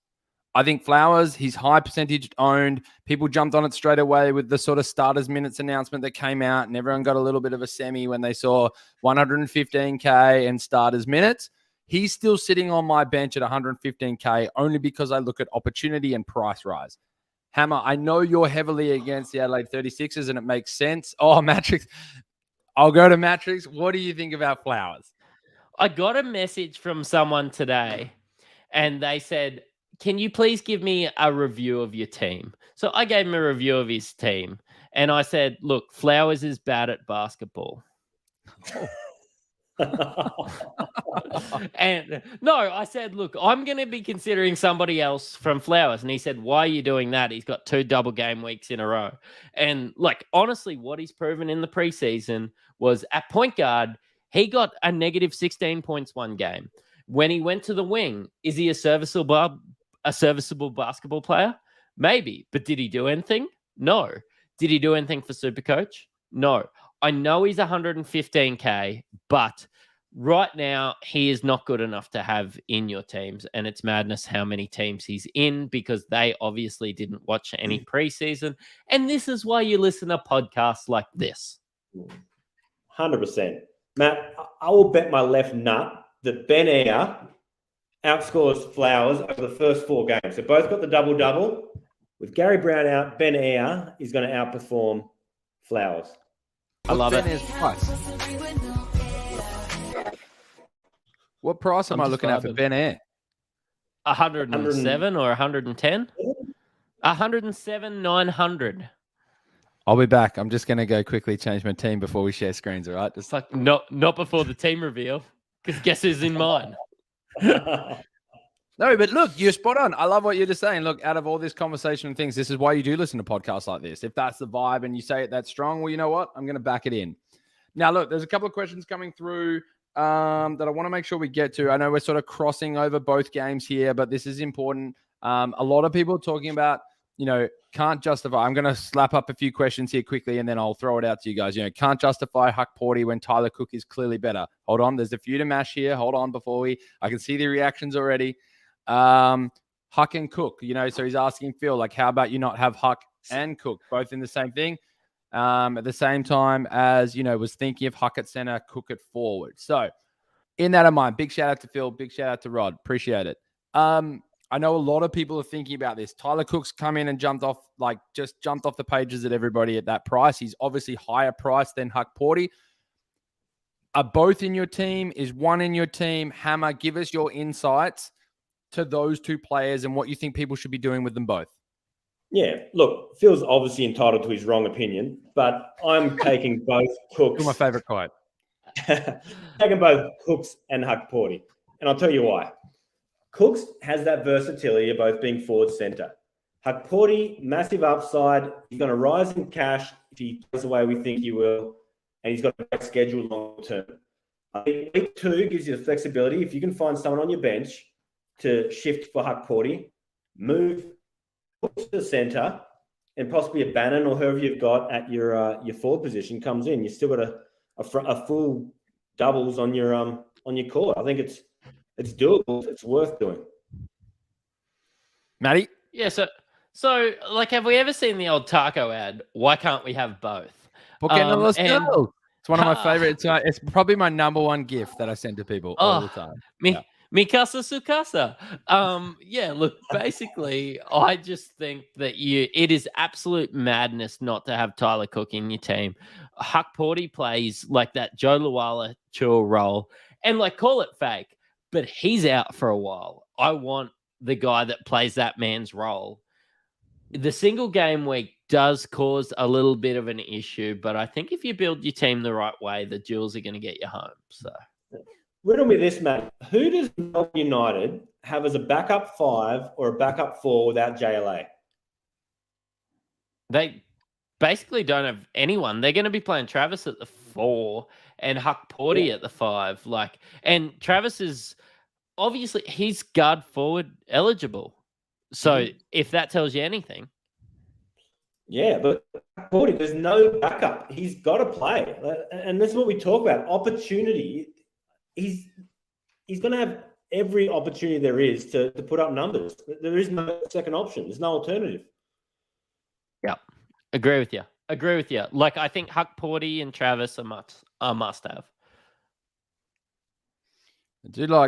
I think Flowers, he's high percentage owned. People jumped on it straight away with the sort of starters minutes announcement that came out, and everyone got a little bit of a semi when they saw 115K and starters minutes. He's still sitting on my bench at 115K only because I look at opportunity and price rise. Hammer, I know you're heavily against the Adelaide 36ers, and it makes sense. Oh, Mattrix. I'll go to Mattrix. What do you think about Flowers? I got a message from someone today, and they said, can you please give me a review of your team? So I gave him a review of his team, and I said, look, Flowers is bad at basketball. And no, I said, look, I'm going to be considering somebody else from Flowers. And he said, why are you doing that? He's got 2 double game weeks in a row. And like, honestly, what he's proven in the preseason was at point guard, he got a negative 16 points one game. When he went to the wing, is he a serviceable basketball player? Maybe. But did he do anything? No. Did he do anything for Supercoach? No. I know he's 115K, but right now he is not good enough to have in your teams. And it's madness how many teams he's in, because they obviously didn't watch any preseason. And this is why you listen to podcasts like this. 100%. Matt, I will bet my left nut that Ben Eyre outscores Flowers over the first 4 games. They both got the double-double. With Gary Brown out, Ben Eyre is going to outperform Flowers. I love it. Price? What price am I looking at for Ben Eyre? 107 or 110? 107,900. I'll be back. I'm just going to go quickly change my team before we share screens, all right? Just like not before the team reveal, because guess who's in mine? No, but look, you're spot on. I love what you're just saying. Look, out of all this conversation and things, this is why you do listen to podcasts like this. If that's the vibe and you say it that strong, well, you know what? I'm going to back it in. Now, look, there's a couple of questions coming through that I want to make sure we get to. I know we're sort of crossing over both games here, but this is important. A lot of people are talking about, can't justify. I'm going to slap up a few questions here quickly, and then I'll throw it out to you guys. Can't justify Huck Porty when Tyler Cook is clearly better. Hold on. There's a few to mash here. Hold on I can see the reactions already. Huck and Cook, so he's asking Phil, like, how about you not have Huck and Cook both in the same thing? At the same time as, was thinking of Huck at center, Cook at forward. So in that in mind, big shout out to Phil, big shout out to Rod. Appreciate it. I know a lot of people are thinking about this. Tyler Cook's come in and jumped off the pages at everybody at that price. He's obviously higher priced than Huck Porty. Are both in your team? Is one in your team? Hammer, give us your insights to those 2 players and what you think people should be doing with them both. Yeah, look, Phil's obviously entitled to his wrong opinion, but I'm taking both Cooks. You're my favorite quote. Taking both Cooks and Huck Porty. And I'll tell you why. Cooks has that versatility of both being forward center. Huck Porty, massive upside. He's going to rise in cash if he goes the way we think he will. And he's got a great schedule long term. I think week 2 gives you the flexibility. If you can find someone on your bench to shift for Huck Porty, move to the center, and possibly a Bannon or whoever you've got at your forward position comes in. You still got a full doubles on your court. I think it's doable. It's worth doing. Matty? Yeah, So, like, have we ever seen the old taco ad? Why can't we have both? Porque no los And quiero. It's one of my favorite. It's probably my number one gift that I send to people all the time. Mi casa su casa. Yeah, look, basically, I just think that it is absolute madness not to have Tyler Cook in your team. Huck Porty plays like that Joe Luala Chua role, and like call it fake, but he's out for a while. I want the guy that plays that man's role. The single game week does cause a little bit of an issue, but I think if you build your team the right way, the Jewels are going to get you home. So, riddle me this, Matt. Who does Melbourne United have as a backup 5 or a backup 4 without JLA? they basically don't have anyone. They're going to be playing Travis at the 4 and Huck Porty at the 5. And Travis is obviously he's guard forward eligible. So if that tells you anything. Yeah, but Porty, there's no backup. He's got to play. And this is what we talk about, opportunity. He's going to have every opportunity there is to put up numbers. There is no second option. There's no alternative. Yeah, agree with you. Like, I think Huck Porty and Travis are must have.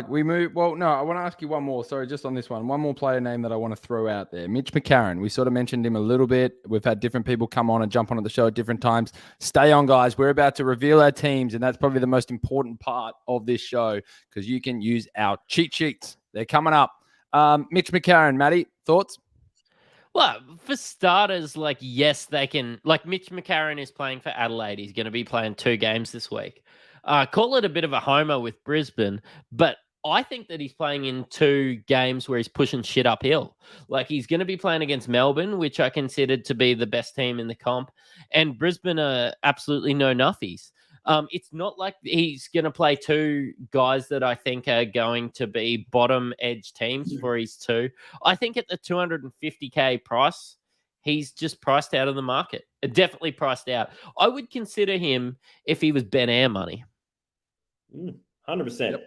We move? Well, no, I want to ask you one more. Sorry, just on this one. One more player name that I want to throw out there. Mitch McCarron. We sort of mentioned him a little bit. We've had different people come on and jump on at the show at different times. Stay on, guys. We're about to reveal our teams, and that's probably the most important part of this show because you can use our cheat sheets. They're coming up. Mitch McCarron, Matty, thoughts? Well, for starters, yes, they can. Mitch McCarron is playing for Adelaide. He's going to be playing 2 games this week. Call it a bit of a homer with Brisbane, but I think that he's playing in 2 games where he's pushing shit uphill. He's going to be playing against Melbourne, which I considered to be the best team in the comp, and Brisbane are absolutely no nuffies. It's not like he's going to play 2 guys that I think are going to be bottom edge teams for his 2. I think at the $250K price, he's just priced out of the market. Definitely priced out. I would consider him if he was Ben Air money. 100%. Yep.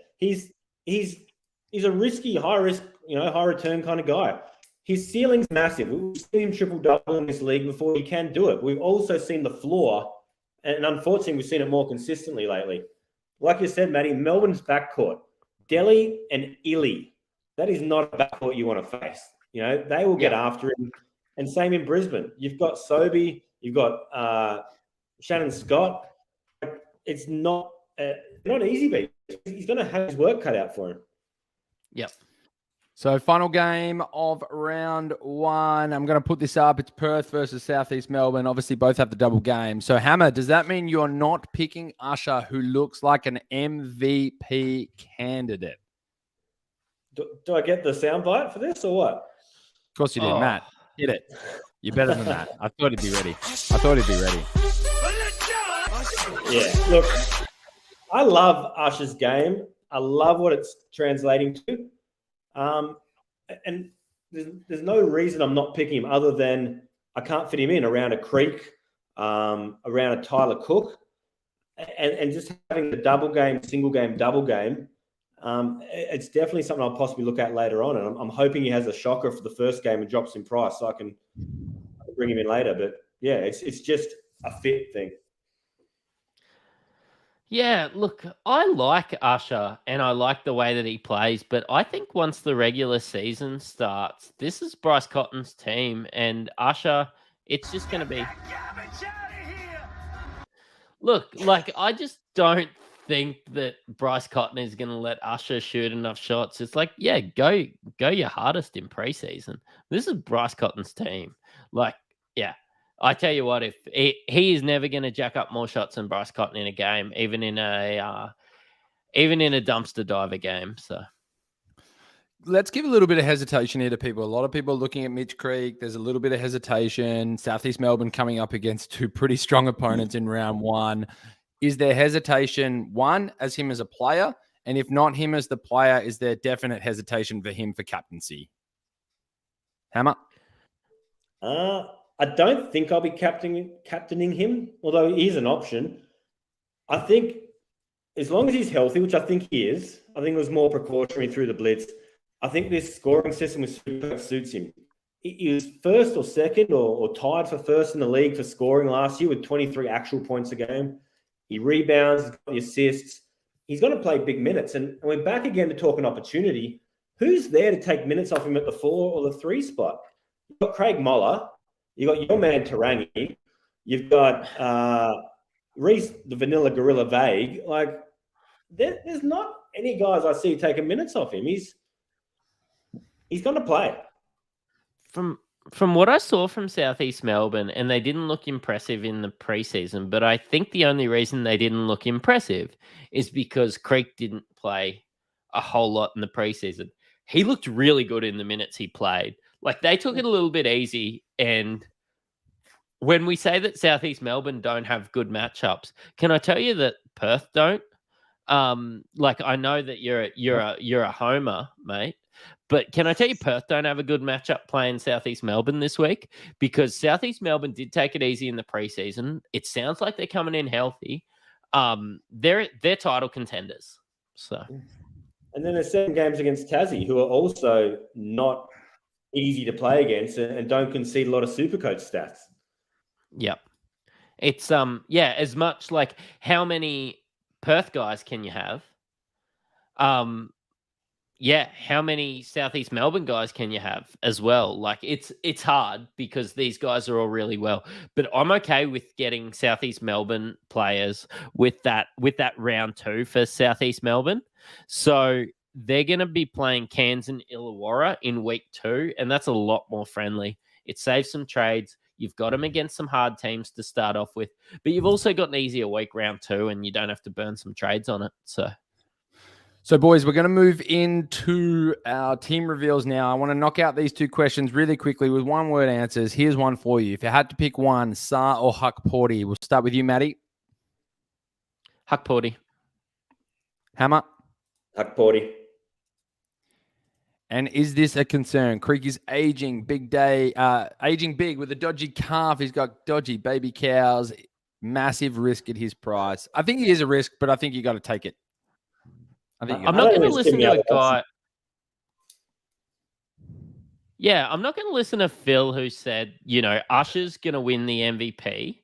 He's a risky, high risk, high return kind of guy. His ceiling's massive. We've seen him triple-double in this league before he can do it. We've also seen the floor, and unfortunately, we've seen it more consistently lately. Like you said, Matty, Melbourne's backcourt, Delhi and Illy, that is not a backcourt you want to face. They will get after him. And same in Brisbane. You've got Sobey, you've got Shannon Scott. It's not easy beat. He's going to have his work cut out for him. Yep. So final game of round 1. I'm going to put this up. It's Perth versus Southeast Melbourne. Obviously, both have the double game. So, Hammer, does that mean you're not picking Usher, who looks like an MVP candidate? Do I get the soundbite for this or what? Of course you did, Matt. Hit it. You're better than that. I thought he'd be ready. Yeah, look, I love Usher's game. I love what it's translating to. And there's no reason I'm not picking him other than I can't fit him in around a Creek, around a Tyler Cook, and just having the double game, single game, double game. It's definitely something I'll possibly look at later on, and I'm hoping he has a shocker for the first game and drops in price so I can bring him in later. But yeah, it's just a fit thing. Yeah, look, I like Usher and I like the way that he plays, but I think once the regular season starts, this is Bryce Cotton's team, and Usher, it's just going to be... Look, I just don't think that Bryce Cotton is going to let Usher shoot enough shots. It's go your hardest in preseason. This is Bryce Cotton's team. I tell you what, if he is never going to jack up more shots than Bryce Cotton in a game, even in a dumpster diver game. So let's give a little bit of hesitation here to people. A lot of people are looking at Mitch Creek. There's a little bit of hesitation. Southeast Melbourne coming up against 2 pretty strong opponents in round 1. Is there hesitation, one, as him as a player? And if not him as the player, is there definite hesitation for him for captaincy? Hammer? I don't think I'll be captaining him, although he is an option. I think as long as he's healthy, which I think he is, I think it was more precautionary through the blitz. I think this scoring system with Supercoach suits him. he was first or second or tied for first in the league for scoring last year with 23 actual points a game. He rebounds, he's got the assists. He's got to play big minutes. And we're back again to talk an opportunity. Who's there to take minutes off him at the 4 or the 3 spot? You've got Craig Moller. You've got your man Tarangi. You've got Reese, the Vanilla Gorilla Vague. Like, there's not any guys I see taking minutes off him. He's going to play. From what I saw from Southeast Melbourne, and they didn't look impressive in the preseason, but I think the only reason they didn't look impressive is because Creek didn't play a whole lot in the preseason. He looked really good in the minutes he played. Like, they took it a little bit easy, and when we say that Southeast Melbourne don't have good matchups, can I tell you that Perth don't? Like, I know that you're a homer, mate. But can I tell you, Perth don't have a good matchup playing Southeast Melbourne this week, because Southeast Melbourne did take it easy in the preseason. It sounds like they're coming in healthy. They're title contenders. So, and then there's 7 games against Tassie, who are also not easy to play against and don't concede a lot of Supercoach stats. Yep. It's as much like, how many Perth guys can you have? How many Southeast Melbourne guys can you have as well? Like, it's hard because these guys are all really well. But I'm okay with getting Southeast Melbourne players with that round 2 for Southeast Melbourne. So they're going to be playing Cairns and Illawarra in week 2, and that's a lot more friendly. It saves some trades. You've got them against some hard teams to start off with, but you've also got an easier week round 2, and you don't have to burn some trades on it. So, boys, we're going to move into our team reveals now. I want to knock out these 2 questions really quickly with one-word answers. Here's one for you. If you had to pick one, Sa or Huck Porty? We'll start with you, Matty. Huck Porty. Hammer? Huck Porty. And is this a concern? Creek is aging big with a dodgy calf. He's got dodgy baby cows. Massive risk at his price. I think he is a risk, but I think you got to take it. I'm not going to listen to a guy. Yeah, I'm not going to listen to Phil, who said, Usher's going to win the MVP.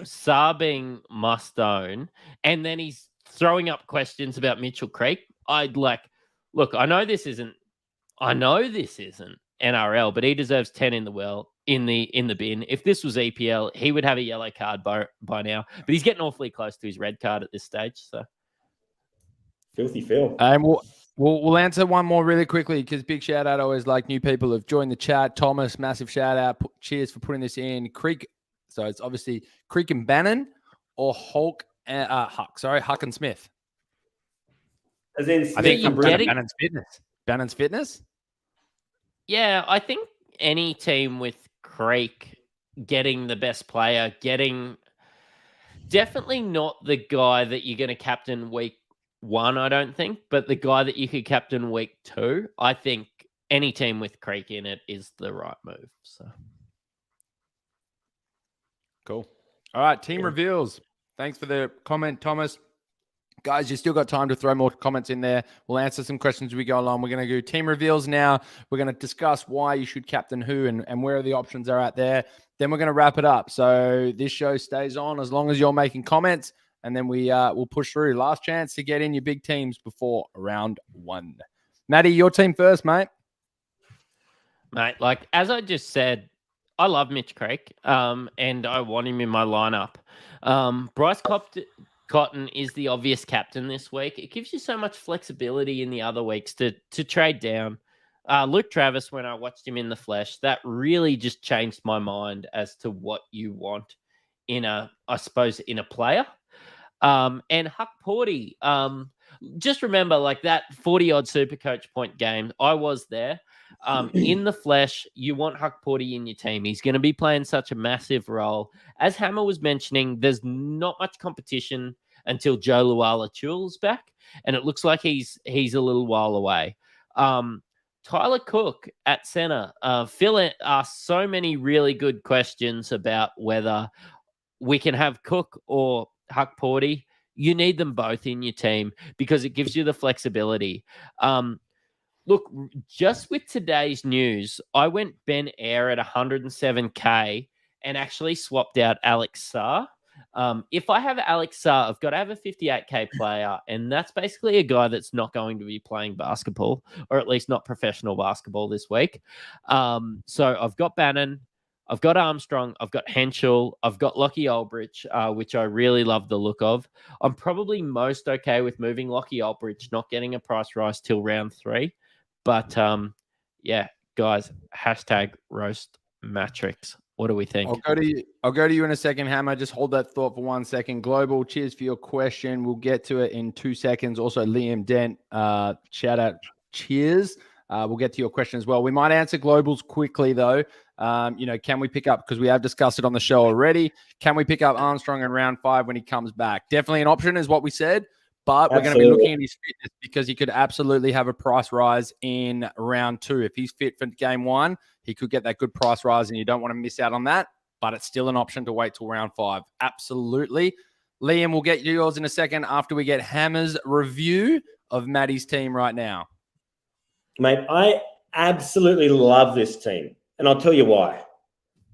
Saar being must own, and then he's throwing up questions about Mitchell Creek. Look, I know this isn't NRL, but he deserves 10 in the bin. If this was EPL, he would have a yellow card by now. But he's getting awfully close to his red card at this stage. So, filthy Phil. And we'll answer one more really quickly, because big shout out. Always like new people have joined the chat. Thomas, massive shout out. Cheers for putting this in. Creek. So it's obviously Creek and Bannon, or Huck and Smith. As in, I think Bannon's fitness. Yeah, I think any team with Creek getting the best player, definitely not the guy that you're going to captain week 1, I don't think, but the guy that you could captain week 2. I think any team with Creek in it is the right move. So, cool. All right, team reveals. Thanks for the comment, Thomas. Guys, you still got time to throw more comments in there. We'll answer some questions as we go along. We're going to do team reveals now. We're going to discuss why you should captain who and where the options are out there. Then we're going to wrap it up. So this show stays on as long as you're making comments, and then we'll push through. Last chance to get in your big teams before round 1. Matty, your team first, mate. Mate, like, as I just said, I love Mitch Creek, and I want him in my lineup. Bryce Cotton is the obvious captain this week. It gives you so much flexibility in the other weeks to trade down. Luke Travis, when I watched him in the flesh, that really just changed my mind as to what you want in a player. And Huck Porty, just remember, like, that 40-odd Supercoach point game, I was there. In the flesh, you want Huck Porty in your team. He's going to be playing such a massive role. As Hammer was mentioning, there's not much competition until Joe Luala-Chul's back, and it looks like he's a little while away. Tyler Cook at center. Phil asked so many really good questions about whether we can have Cook or Huck Porty. You need them both in your team because it gives you the flexibility. Look, just with today's news, I went Ben Air at 107K and actually swapped out Alex Sarr. If I have Alex Sarr, I've got to have a 58K player, and that's basically a guy that's not going to be playing basketball, or at least not professional basketball this week. So I've got Bannon, I've got Armstrong, I've got Henschel, I've got Lockie Aldrich, which I really love the look of. I'm probably most okay with moving Lockie Aldrich, not getting a price rise till round 3. But yeah, guys, hashtag roast Mattrix. What do we think? I'll go to you in a second, Hammer. Just hold that thought for 1 second. Global, cheers for your question. We'll get to it in 2 seconds. Also, Liam Dent, shout out, cheers. We'll get to your question as well. We might answer Globals quickly, though. Can we pick up, because we have discussed it on the show already, can we pick up Armstrong in round 5 when he comes back? Definitely an option is what we said. But we're going to be looking at his fitness, because he could absolutely have a price rise in round 2. If he's fit for game 1, he could get that good price rise, and you don't want to miss out on that. But it's still an option to wait till round 5. Absolutely. Liam, we'll get yours in a second after we get Hammer's review of Maddie's team right now. Mate, I absolutely love this team, and I'll tell you why.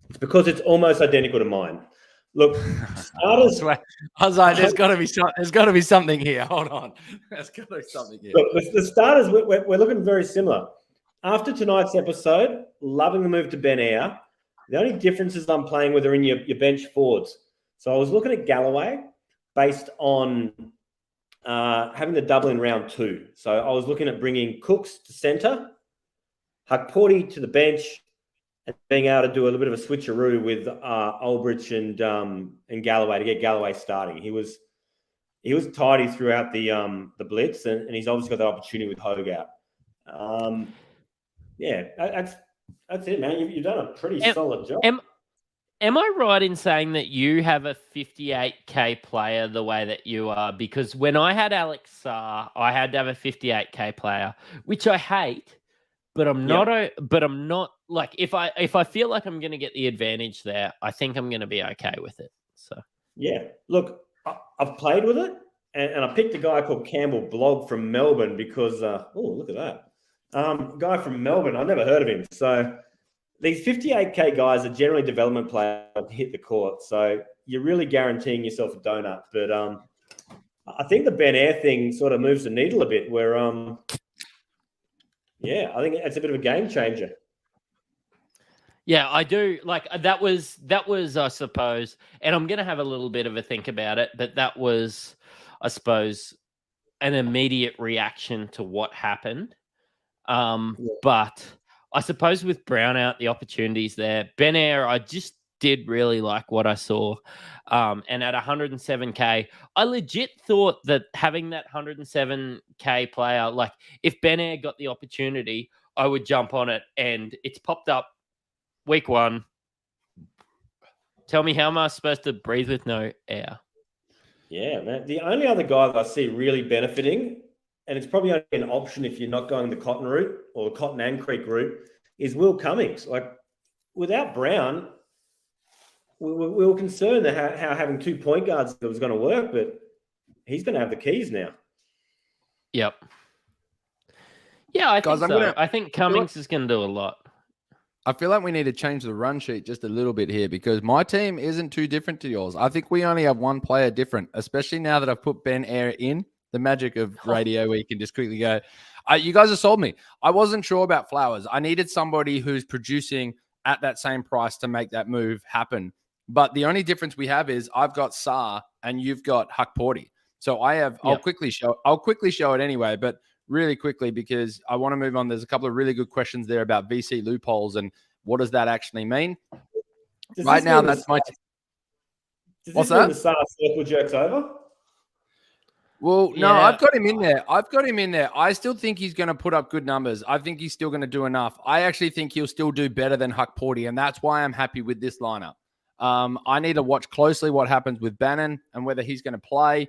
It's because it's almost identical to mine. Look, starters. I was like, there's got to be something here. Hold on, there's got to be something here. Look, the starters, we're looking very similar. After tonight's episode, loving the move to Ben Air. The only differences I'm playing with are in your bench forwards. So I was looking at Galloway based on having the double in round 2. So I was looking at bringing Cooks to centre, Huckporty to the bench, and being able to do a little bit of a switcheroo with Aldrich and Galloway to get Galloway starting. He was tidy throughout the blitz, and he's obviously got that opportunity with Hogarth. That's it, man. You've done a pretty solid job. Am I right in saying that you have a 58K player the way that you are? Because when I had Alex Sarr, I had to have a 58K player, which I hate. But I'm not. But I'm not like, if I feel like I'm going to get the advantage there, I think I'm going to be okay with it. So yeah, look, I've played with it, and I picked a guy called Campbell Blogg from Melbourne because look at that guy from Melbourne. I've never heard of him. So these 58K guys are generally development players to hit the court. So you're really guaranteeing yourself a donut. But I think the Ben Air thing sort of moves the needle a bit. Where yeah, I think it's a bit of a game changer. Yeah, I do. Like that was, I suppose, and I'm going to have a little bit of a think about it, but that was, I suppose, an immediate reaction to what happened. But I suppose with Brown out, the opportunities there, Ben Air, I just did really like what I saw. And at 107K, I legit thought that having that 107K player, like if Ben Air got the opportunity, I would jump on it, and it's popped up week 1. Tell me, how am I supposed to breathe with no air? Yeah, man. The only other guy that I see really benefiting, and it's probably only an option if you're not going the Cotton route or the Cotton and Creek route, is Will Cummings. Like, without Brown, we were concerned that how having 2 point guards that was going to work, but he's going to have the keys now. Yep. Yeah, I think so. I think Cummings is going to do a lot. I feel like we need to change the run sheet just a little bit here, because my team isn't too different to yours. I think we only have one player different, especially now that I've put Ben Air in. The magic of radio, where you can just quickly go, you guys have sold me. I wasn't sure about Flowers. I needed somebody who's producing at that same price to make that move happen. But the only difference we have is I've got Sarr and you've got Huckporty. So I have, I'll quickly show it anyway, but really quickly, because I want to move on. There's a couple of really good questions there about VC loopholes and what does that actually mean? Right now, that's my What's that? The Sarr circle jerks over? Well, no, I've got him in there. I still think he's going to put up good numbers. I think he's still going to do enough. I actually think he'll still do better than Huckporty, and that's why I'm happy with this lineup. I need to watch closely what happens with Bannon and whether he's going to play.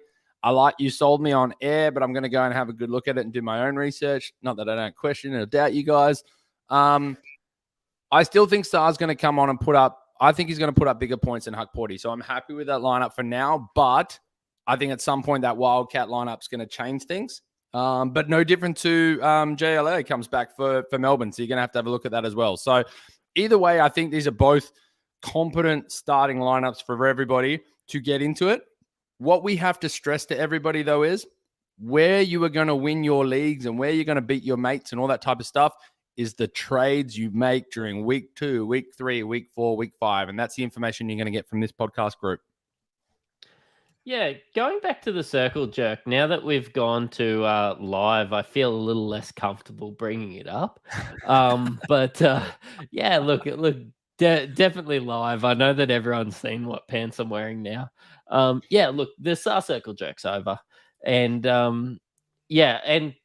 You sold me on Air, but I'm going to go and have a good look at it and do my own research. Not that I don't question or doubt you guys. I still think Sarr's going to come on and I think he's going to put up bigger points than Huckporty. So I'm happy with that lineup for now, but I think at some point that Wildcat lineup's going to change things. But no different to JLA comes back for Melbourne. So you're going to have a look at that as well. So either way, I think these are both competent starting lineups for everybody to get into it. What we have to stress to everybody, though, is where you are going to win your leagues and where you're going to beat your mates and all that type of stuff is the trades you make during week 2, week 3, week 4, week 5. And that's the information you're going to get from this podcast group. Yeah, going back to the circle jerk, now that we've gone to live, I feel a little less comfortable bringing it up. Yeah, look, definitely live. I know that everyone's seen what pants I'm wearing now. Yeah, look, the Star Circle jerk's over. And and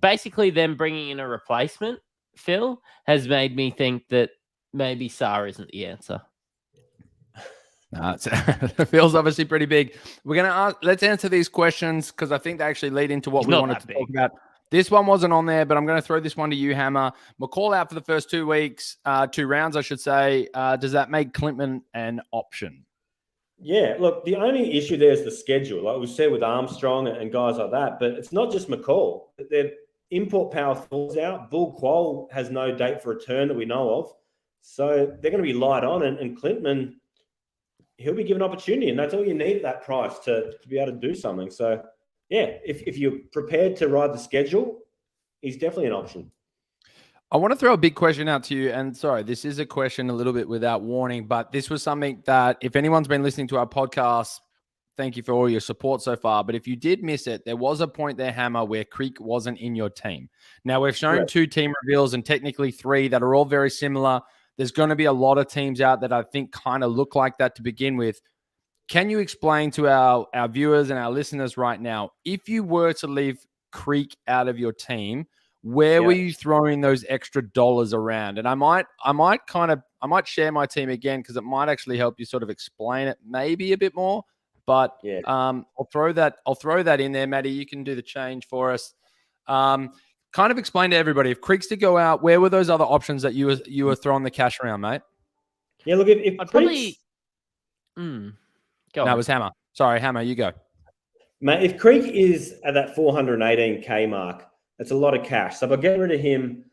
basically them bringing in a replacement, Phil, has made me think that maybe SAR isn't the answer. No, it feels obviously pretty big. We're going to let's answer these questions because I think they actually lead into what we wanted to talk about. This one wasn't on there, but I'm going to throw this one to you, Hammer. We'll call out for the first 2 weeks, 2 rounds, I should say. Does that make Clintman an option? Yeah, look, the only issue there is the schedule. Like we said with Armstrong and guys like that, but it's not just McCall. Their import power falls out. Bull Quoll has no date for return that we know of. So they're going to be light on, and Clintman, he'll be given opportunity, and that's all you need at that price to be able to do something. So, yeah, if you're prepared to ride the schedule, he's definitely an option. I want to throw a big question out to you. And sorry, this is a question a little bit without warning, but this was something that if anyone's been listening to our podcast, thank you for all your support so far. But if you did miss it, there was a point there, Hammer, where Creek wasn't in your team. Now, we've shown 2 team reveals and technically 3 that are all very similar. There's going to be a lot of teams out that I think kind of look like that to begin with. Can you explain to our viewers and our listeners right now, if you were to leave Creek out of your team, where were you throwing those extra dollars around? And I might share my team again because it might actually help you sort of explain it maybe a bit more. But I'll throw that in there, Matty. You can do the change for us. Kind of explain to everybody, if Creeks to go out, where were those other options that you were throwing the cash around, mate? Yeah, look, if I'd Creeks... probably... No, it was Hammer. Sorry, Hammer, you go. Mate, if Creek is at that 418K mark, that's a lot of cash. So if I get rid of him,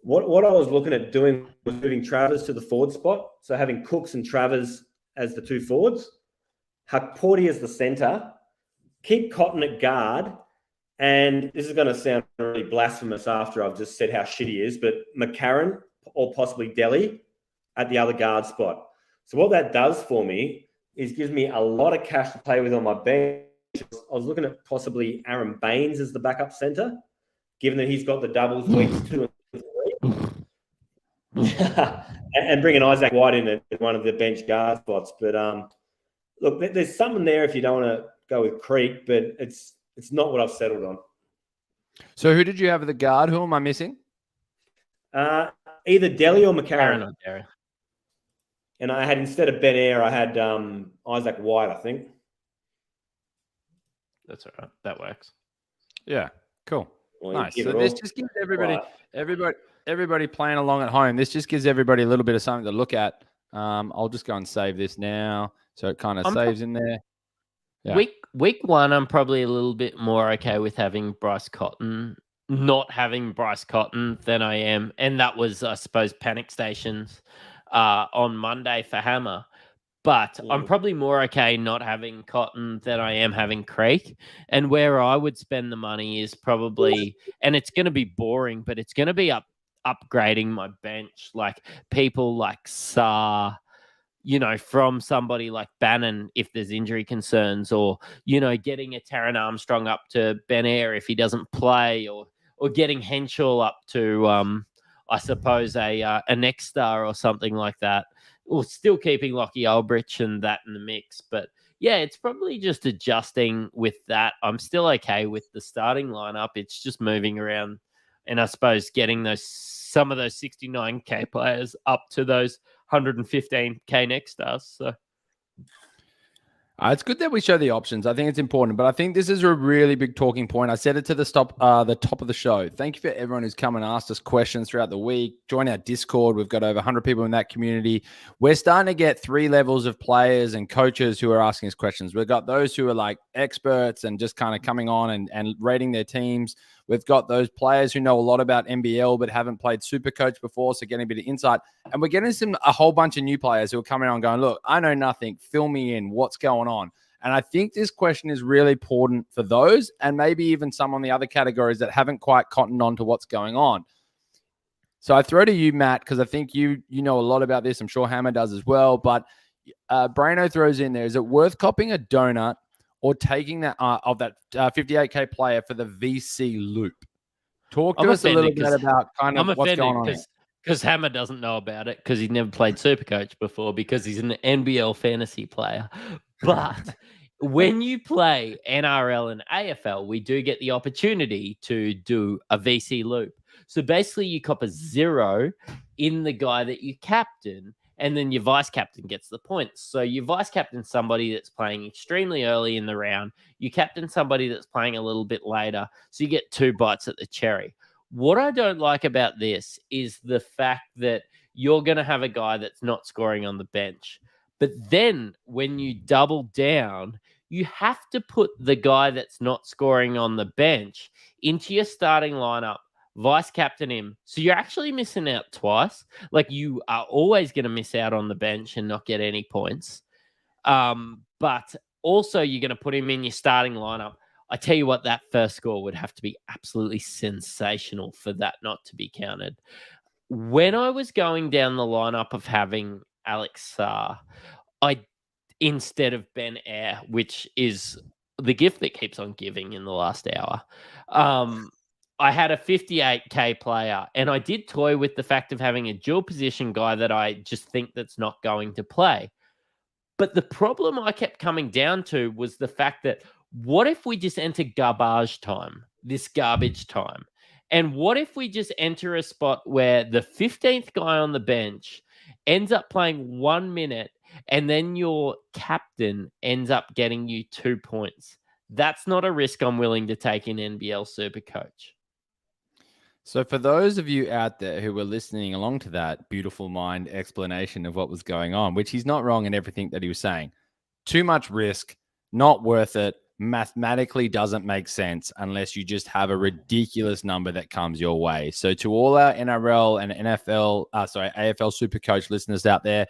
what I was looking at doing was moving Travers to the forward spot. So having Cooks and Travers as the 2 forwards, Porty as the centre, keep Cotton at guard, and this is going to sound really blasphemous after I've just said how shit he is, but McCarron or possibly Delhi at the other guard spot. So what that does for me is gives me a lot of cash to play with on my bench. I was looking at possibly Aaron Baines as the backup centre, given that he's got the doubles weeks 2 and 3. And bringing Isaac White in at one of the bench guard spots. But look, there's something there if you don't want to go with Creek, but it's not what I've settled on. So who did you have at the guard? Who am I missing? Either Delhi or McCarron. Aaron. And I had, instead of Ben Air, I had Isaac White, I think. That's all right. That works. Yeah, cool. Well, nice. So this just gives everybody playing along at home. This just gives everybody a little bit of something to look at. I'll just go and save this now, so it kind of saves in there. Yeah. Week 1, I'm probably a little bit more okay with having Bryce Cotton, not having Bryce Cotton than I am, and that was, I suppose, panic stations on Monday for Hammer. But I'm probably more okay not having Cotton than I am having Creek. And where I would spend the money is probably, and it's going to be boring, but it's going to be upgrading my bench, like people like Saar, from somebody like Bannon if there's injury concerns, or, getting a Taran Armstrong up to Ben Air if he doesn't play, or getting Henshaw up to, I suppose, a next star or something like that. Or still keeping Lockie Ulbrich and that in the mix. But yeah, it's probably just adjusting with that. I'm still okay with the starting lineup. It's just moving around and I suppose getting some of those 69K players up to those 115K next stars. So It's good that we show the options. I think it's important, but I think this is a really big talking point. I said it to the top of the show. Thank you for everyone who's come and asked us questions throughout the week. Join our Discord. We've got over 100 people in that community. We're starting to get 3 levels of players and coaches who are asking us questions. We've got those who are like experts and just kind of coming on and rating their teams. We've got those players who know a lot about NBL but haven't played Supercoach before, so getting a bit of insight. And we're getting a whole bunch of new players who are coming on going, look, I know nothing. Fill me in. What's going on? And I think this question is really important for those and maybe even some on the other categories that haven't quite cottoned on to what's going on. So I throw to you, Matt, because I think you know a lot about this. I'm sure Hammer does as well. But Brano throws in there, is it worth copying a donut or taking that of that 58K player for the VC loop? Talk to us a little bit about kind of what's going on. Because Hammer doesn't know about it because he's never played Supercoach before because he's an NBL fantasy player. But when you play NRL and AFL, we do get the opportunity to do a VC loop. So basically you cop a 0 in the guy that you captain, and then your vice captain gets the points. So you vice captain somebody that's playing extremely early in the round. You captain somebody that's playing a little bit later. So you get 2 bites at the cherry. What I don't like about this is the fact that you're going to have a guy that's not scoring on the bench. But then when you double down, you have to put the guy that's not scoring on the bench into your starting lineup, vice captain him. So you're actually missing out twice. Like, you are always going to miss out on the bench and not get any points. But also you're going to put him in your starting lineup. I tell you what, that first score would have to be absolutely sensational for that not to be counted. When I was going down the lineup of having Alex Sarr, instead of Ben Ayre, which is the gift that keeps on giving in the last hour, I had a 58K player, and I did toy with the fact of having a dual position guy that I just think that's not going to play. But the problem I kept coming down to was the fact that what if we just enter garbage time, this garbage time? And what if we just enter a spot where the 15th guy on the bench ends up playing 1 minute and then your captain ends up getting you 2 points? That's not a risk I'm willing to take in NBL Supercoach. So for those of you out there who were listening along to that beautiful mind explanation of what was going on, which he's not wrong in everything that he was saying, too much risk, not worth it, mathematically doesn't make sense unless you just have a ridiculous number that comes your way. So to all our NRL and AFL Supercoach listeners out there,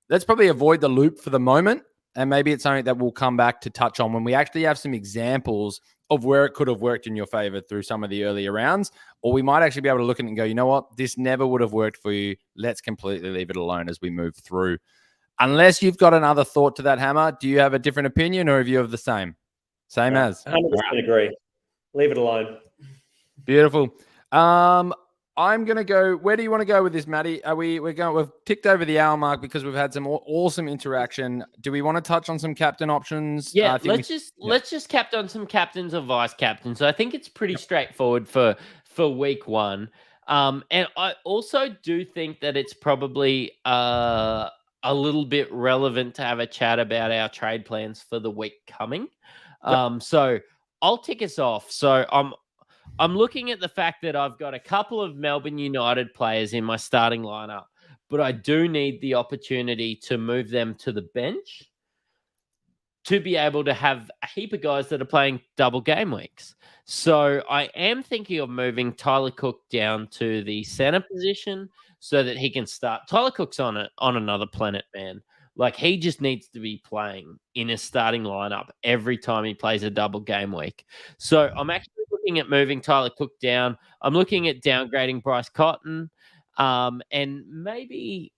let's probably avoid the loop for the moment. And maybe it's something that we'll come back to touch on when we actually have some examples of where it could have worked in your favor through some of the earlier rounds. Or we might actually be able to look at it and go, you know what, this never would have worked for you. Let's completely leave it alone as we move through. Unless you've got another thought to that, Hammer, do you have a different opinion or have you of the same? Same as. 100% agree. Leave it alone. Beautiful. I'm going to go. Where do you want to go with this, Matty? We've ticked over the hour mark because we've had some awesome interaction. Do we want to touch on some captain options? Yeah, let's just captain some captains or vice captains. So I think it's pretty straightforward for week 1. And I also do think that it's probably a little bit relevant to have a chat about our trade plans for the week coming. So I'll tick us off. So I'm looking at the fact that I've got a couple of Melbourne United players in my starting lineup, but I do need the opportunity to move them to the bench to be able to have a heap of guys that are playing double game weeks. So I am thinking of moving Tyler Cook down to the center position so that he can start. Tyler Cook's on another planet, man. Like, he just needs to be playing in a starting lineup every time he plays a double game week. So I'm actually looking at moving Tyler Cook down. I'm looking at downgrading Bryce Cotton. And maybe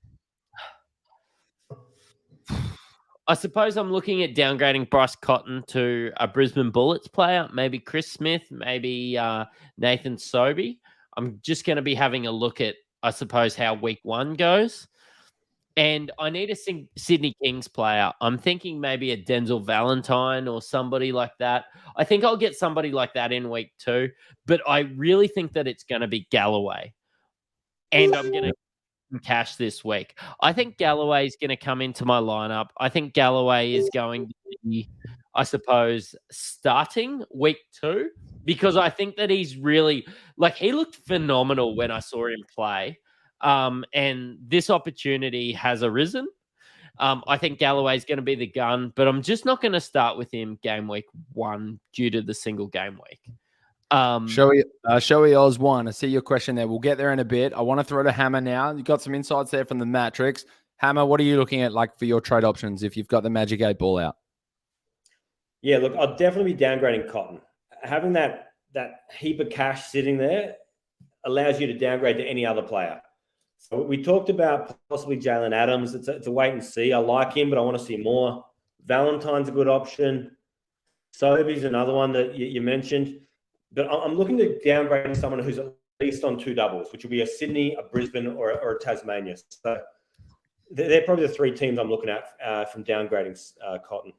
I suppose I'm looking at downgrading Bryce Cotton to a Brisbane Bullets player, maybe Chris Smith, maybe Nathan Sobey. I'm just going to be having a look at, I suppose, how week 1 goes. And I need a Sydney Kings player. I'm thinking maybe a Denzel Valentine or somebody like that. I think I'll get somebody like that in week 2. But I really think that it's going to be Galloway. And I'm going to some cash this week. I think Galloway is going to come into my lineup. I think Galloway is going to be, I suppose, starting week 2 because I think that he's really he looked phenomenal when I saw him play. And this opportunity has arisen. I think Galloway's going to be the gun, but I'm just not going to start with him game week 1 due to the single game week. Showy Oz 1. I see your question there. We'll get there in a bit. I want to throw to Hammer now. You got some insights there from the Mattrix. Hammer, what are you looking at for your trade options if you've got the Magic 8 ball out? Yeah, look, I'll definitely be downgrading Cotton. Having that heap of cash sitting there allows you to downgrade to any other player. So we talked about possibly Jalen Adams. It's a wait and see. I like him, but I want to see more. Valentine's a good option. Sobey's another one that you mentioned. But I'm looking to downgrade someone who's at least on 2 doubles, which will be a Sydney, a Brisbane, or a Tasmania. So they're probably the 3 teams I'm looking at from downgrading Cotton.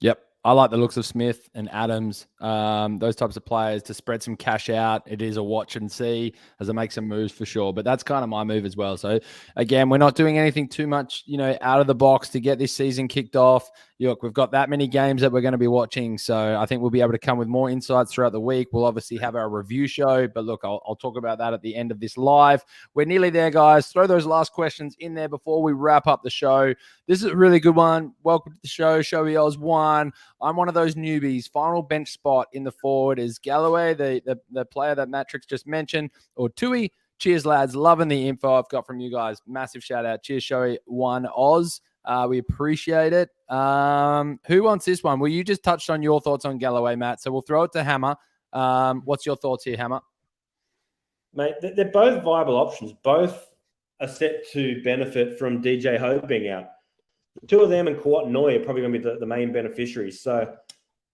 Yep. I like the looks of Smith and Adams, those types of players to spread some cash out. It is a watch and see as I make some moves for sure. But that's kind of my move as well. So, again, we're not doing anything too much, out of the box to get this season kicked off. Look, we've got that many games that we're going to be watching. So I think we'll be able to come with more insights throughout the week. We'll obviously have our review show. But look, I'll talk about that at the end of this live. We're nearly there, guys. Throw those last questions in there before we wrap up the show. This is a really good one. Welcome to the show. Showy Oz 1. I'm one of those newbies. Final bench spot in the forward is Galloway, the player that Mattrix just mentioned, or Tui. Cheers, lads. Loving the info I've got from you guys. Massive shout out. Cheers, Showy 1 Oz. We appreciate it. Who wants this one? Well, you just touched on your thoughts on Galloway, Matt. So we'll throw it to Hammer. What's your thoughts here, Hammer? Mate, they're both viable options. Both are set to benefit from DJ Ho being out. The 2 of them and Kawhi are probably going to be the main beneficiaries. So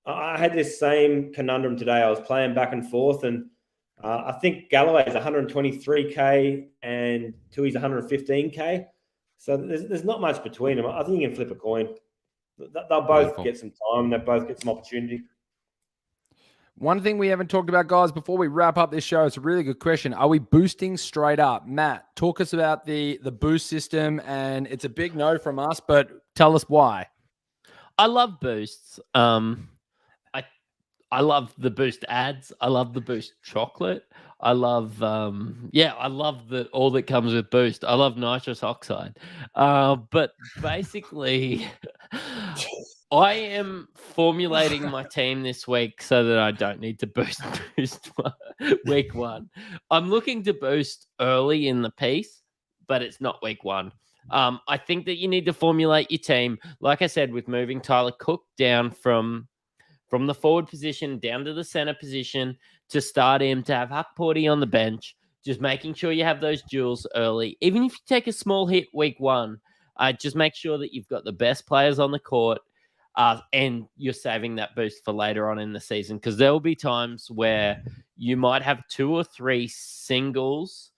I had this same conundrum today. I was playing back and forth, and I think Galloway is 123K and Tui's 115K. So there's not much between them. I think you can flip a coin. They'll both get some time. They'll both get some opportunity. One thing we haven't talked about, guys, before we wrap up this show, it's a really good question. Are we boosting straight up? Matt, talk us about the boost system, and it's a big no from us, but tell us why. I love boosts. I love the boost ads. I love the boost chocolate. I love, I love all that comes with boost. I love nitrous oxide. But basically, I am formulating my team this week so that I don't need to boost week 1. I'm looking to boost early in the piece, but it's not week 1. I think that you need to formulate your team. Like I said, with moving Tyler Cook down from the forward position down to the center position to start him, to have Huckporty on the bench, just making sure you have those duels early. Even if you take a small hit week 1, just make sure that you've got the best players on the court and you're saving that boost for later on in the season, because there will be times where you might have 2 or 3 singles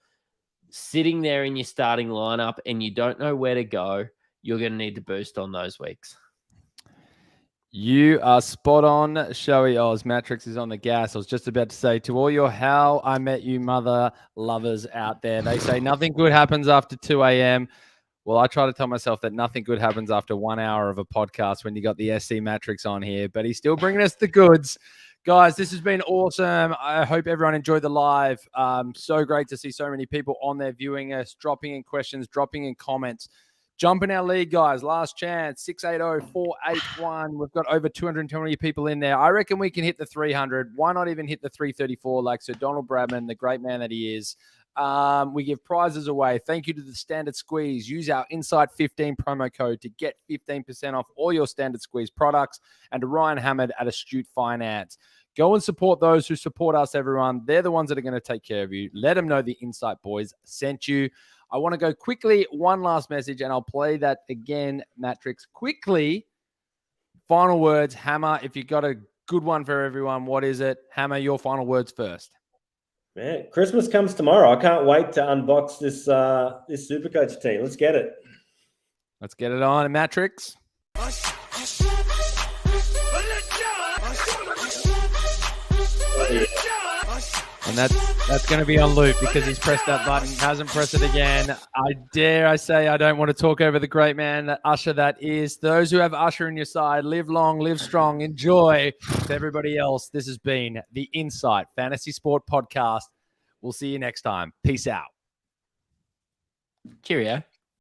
sitting there in your starting lineup and you don't know where to go. You're going to need to boost on those weeks. You are spot on, Showy Oz. Mattrix is on the gas. I was just about to say, to all your How I Met You Mother lovers out there, they say nothing good happens after 2 a.m. Well, I try to tell myself that nothing good happens after 1 hour of a podcast when you got the SC Mattrix on here, but he's still bringing us the goods. Guys, this has been awesome. I hope everyone enjoyed the live. So great to see so many people on there viewing us, dropping in questions, dropping in comments. Jump in our league, guys. Last chance, 680-481. We've got over 220 people in there. I reckon we can hit the 300. Why not even hit the 334 like Sir Donald Bradman, the great man that he is? We give prizes away. Thank you to the Standard Squeeze. Use our Insight15 promo code to get 15% off all your Standard Squeeze products, and to Ryan Hammond at Astute Finance. Go and support those who support us, everyone. They're the ones that are going to take care of you. Let them know the Insight boys sent you. I want to go quickly, one last message, and I'll play that again, Mattrix. Quickly, final words. Hammer, if you got a good one for everyone, what is it? Hammer, your final words first. Man, Christmas comes tomorrow. I can't wait to unbox this Supercoach team. Let's get it. Let's get it on, Mattrix. And that's going to be on loop because he's pressed that button, hasn't pressed it again. I say I don't want to talk over the great man, that Usher that is. Those who have Usher in your side, live long, live strong, enjoy. To everybody else, this has been the Insight Fantasy Sport Podcast. We'll see you next time. Peace out. Cheerio.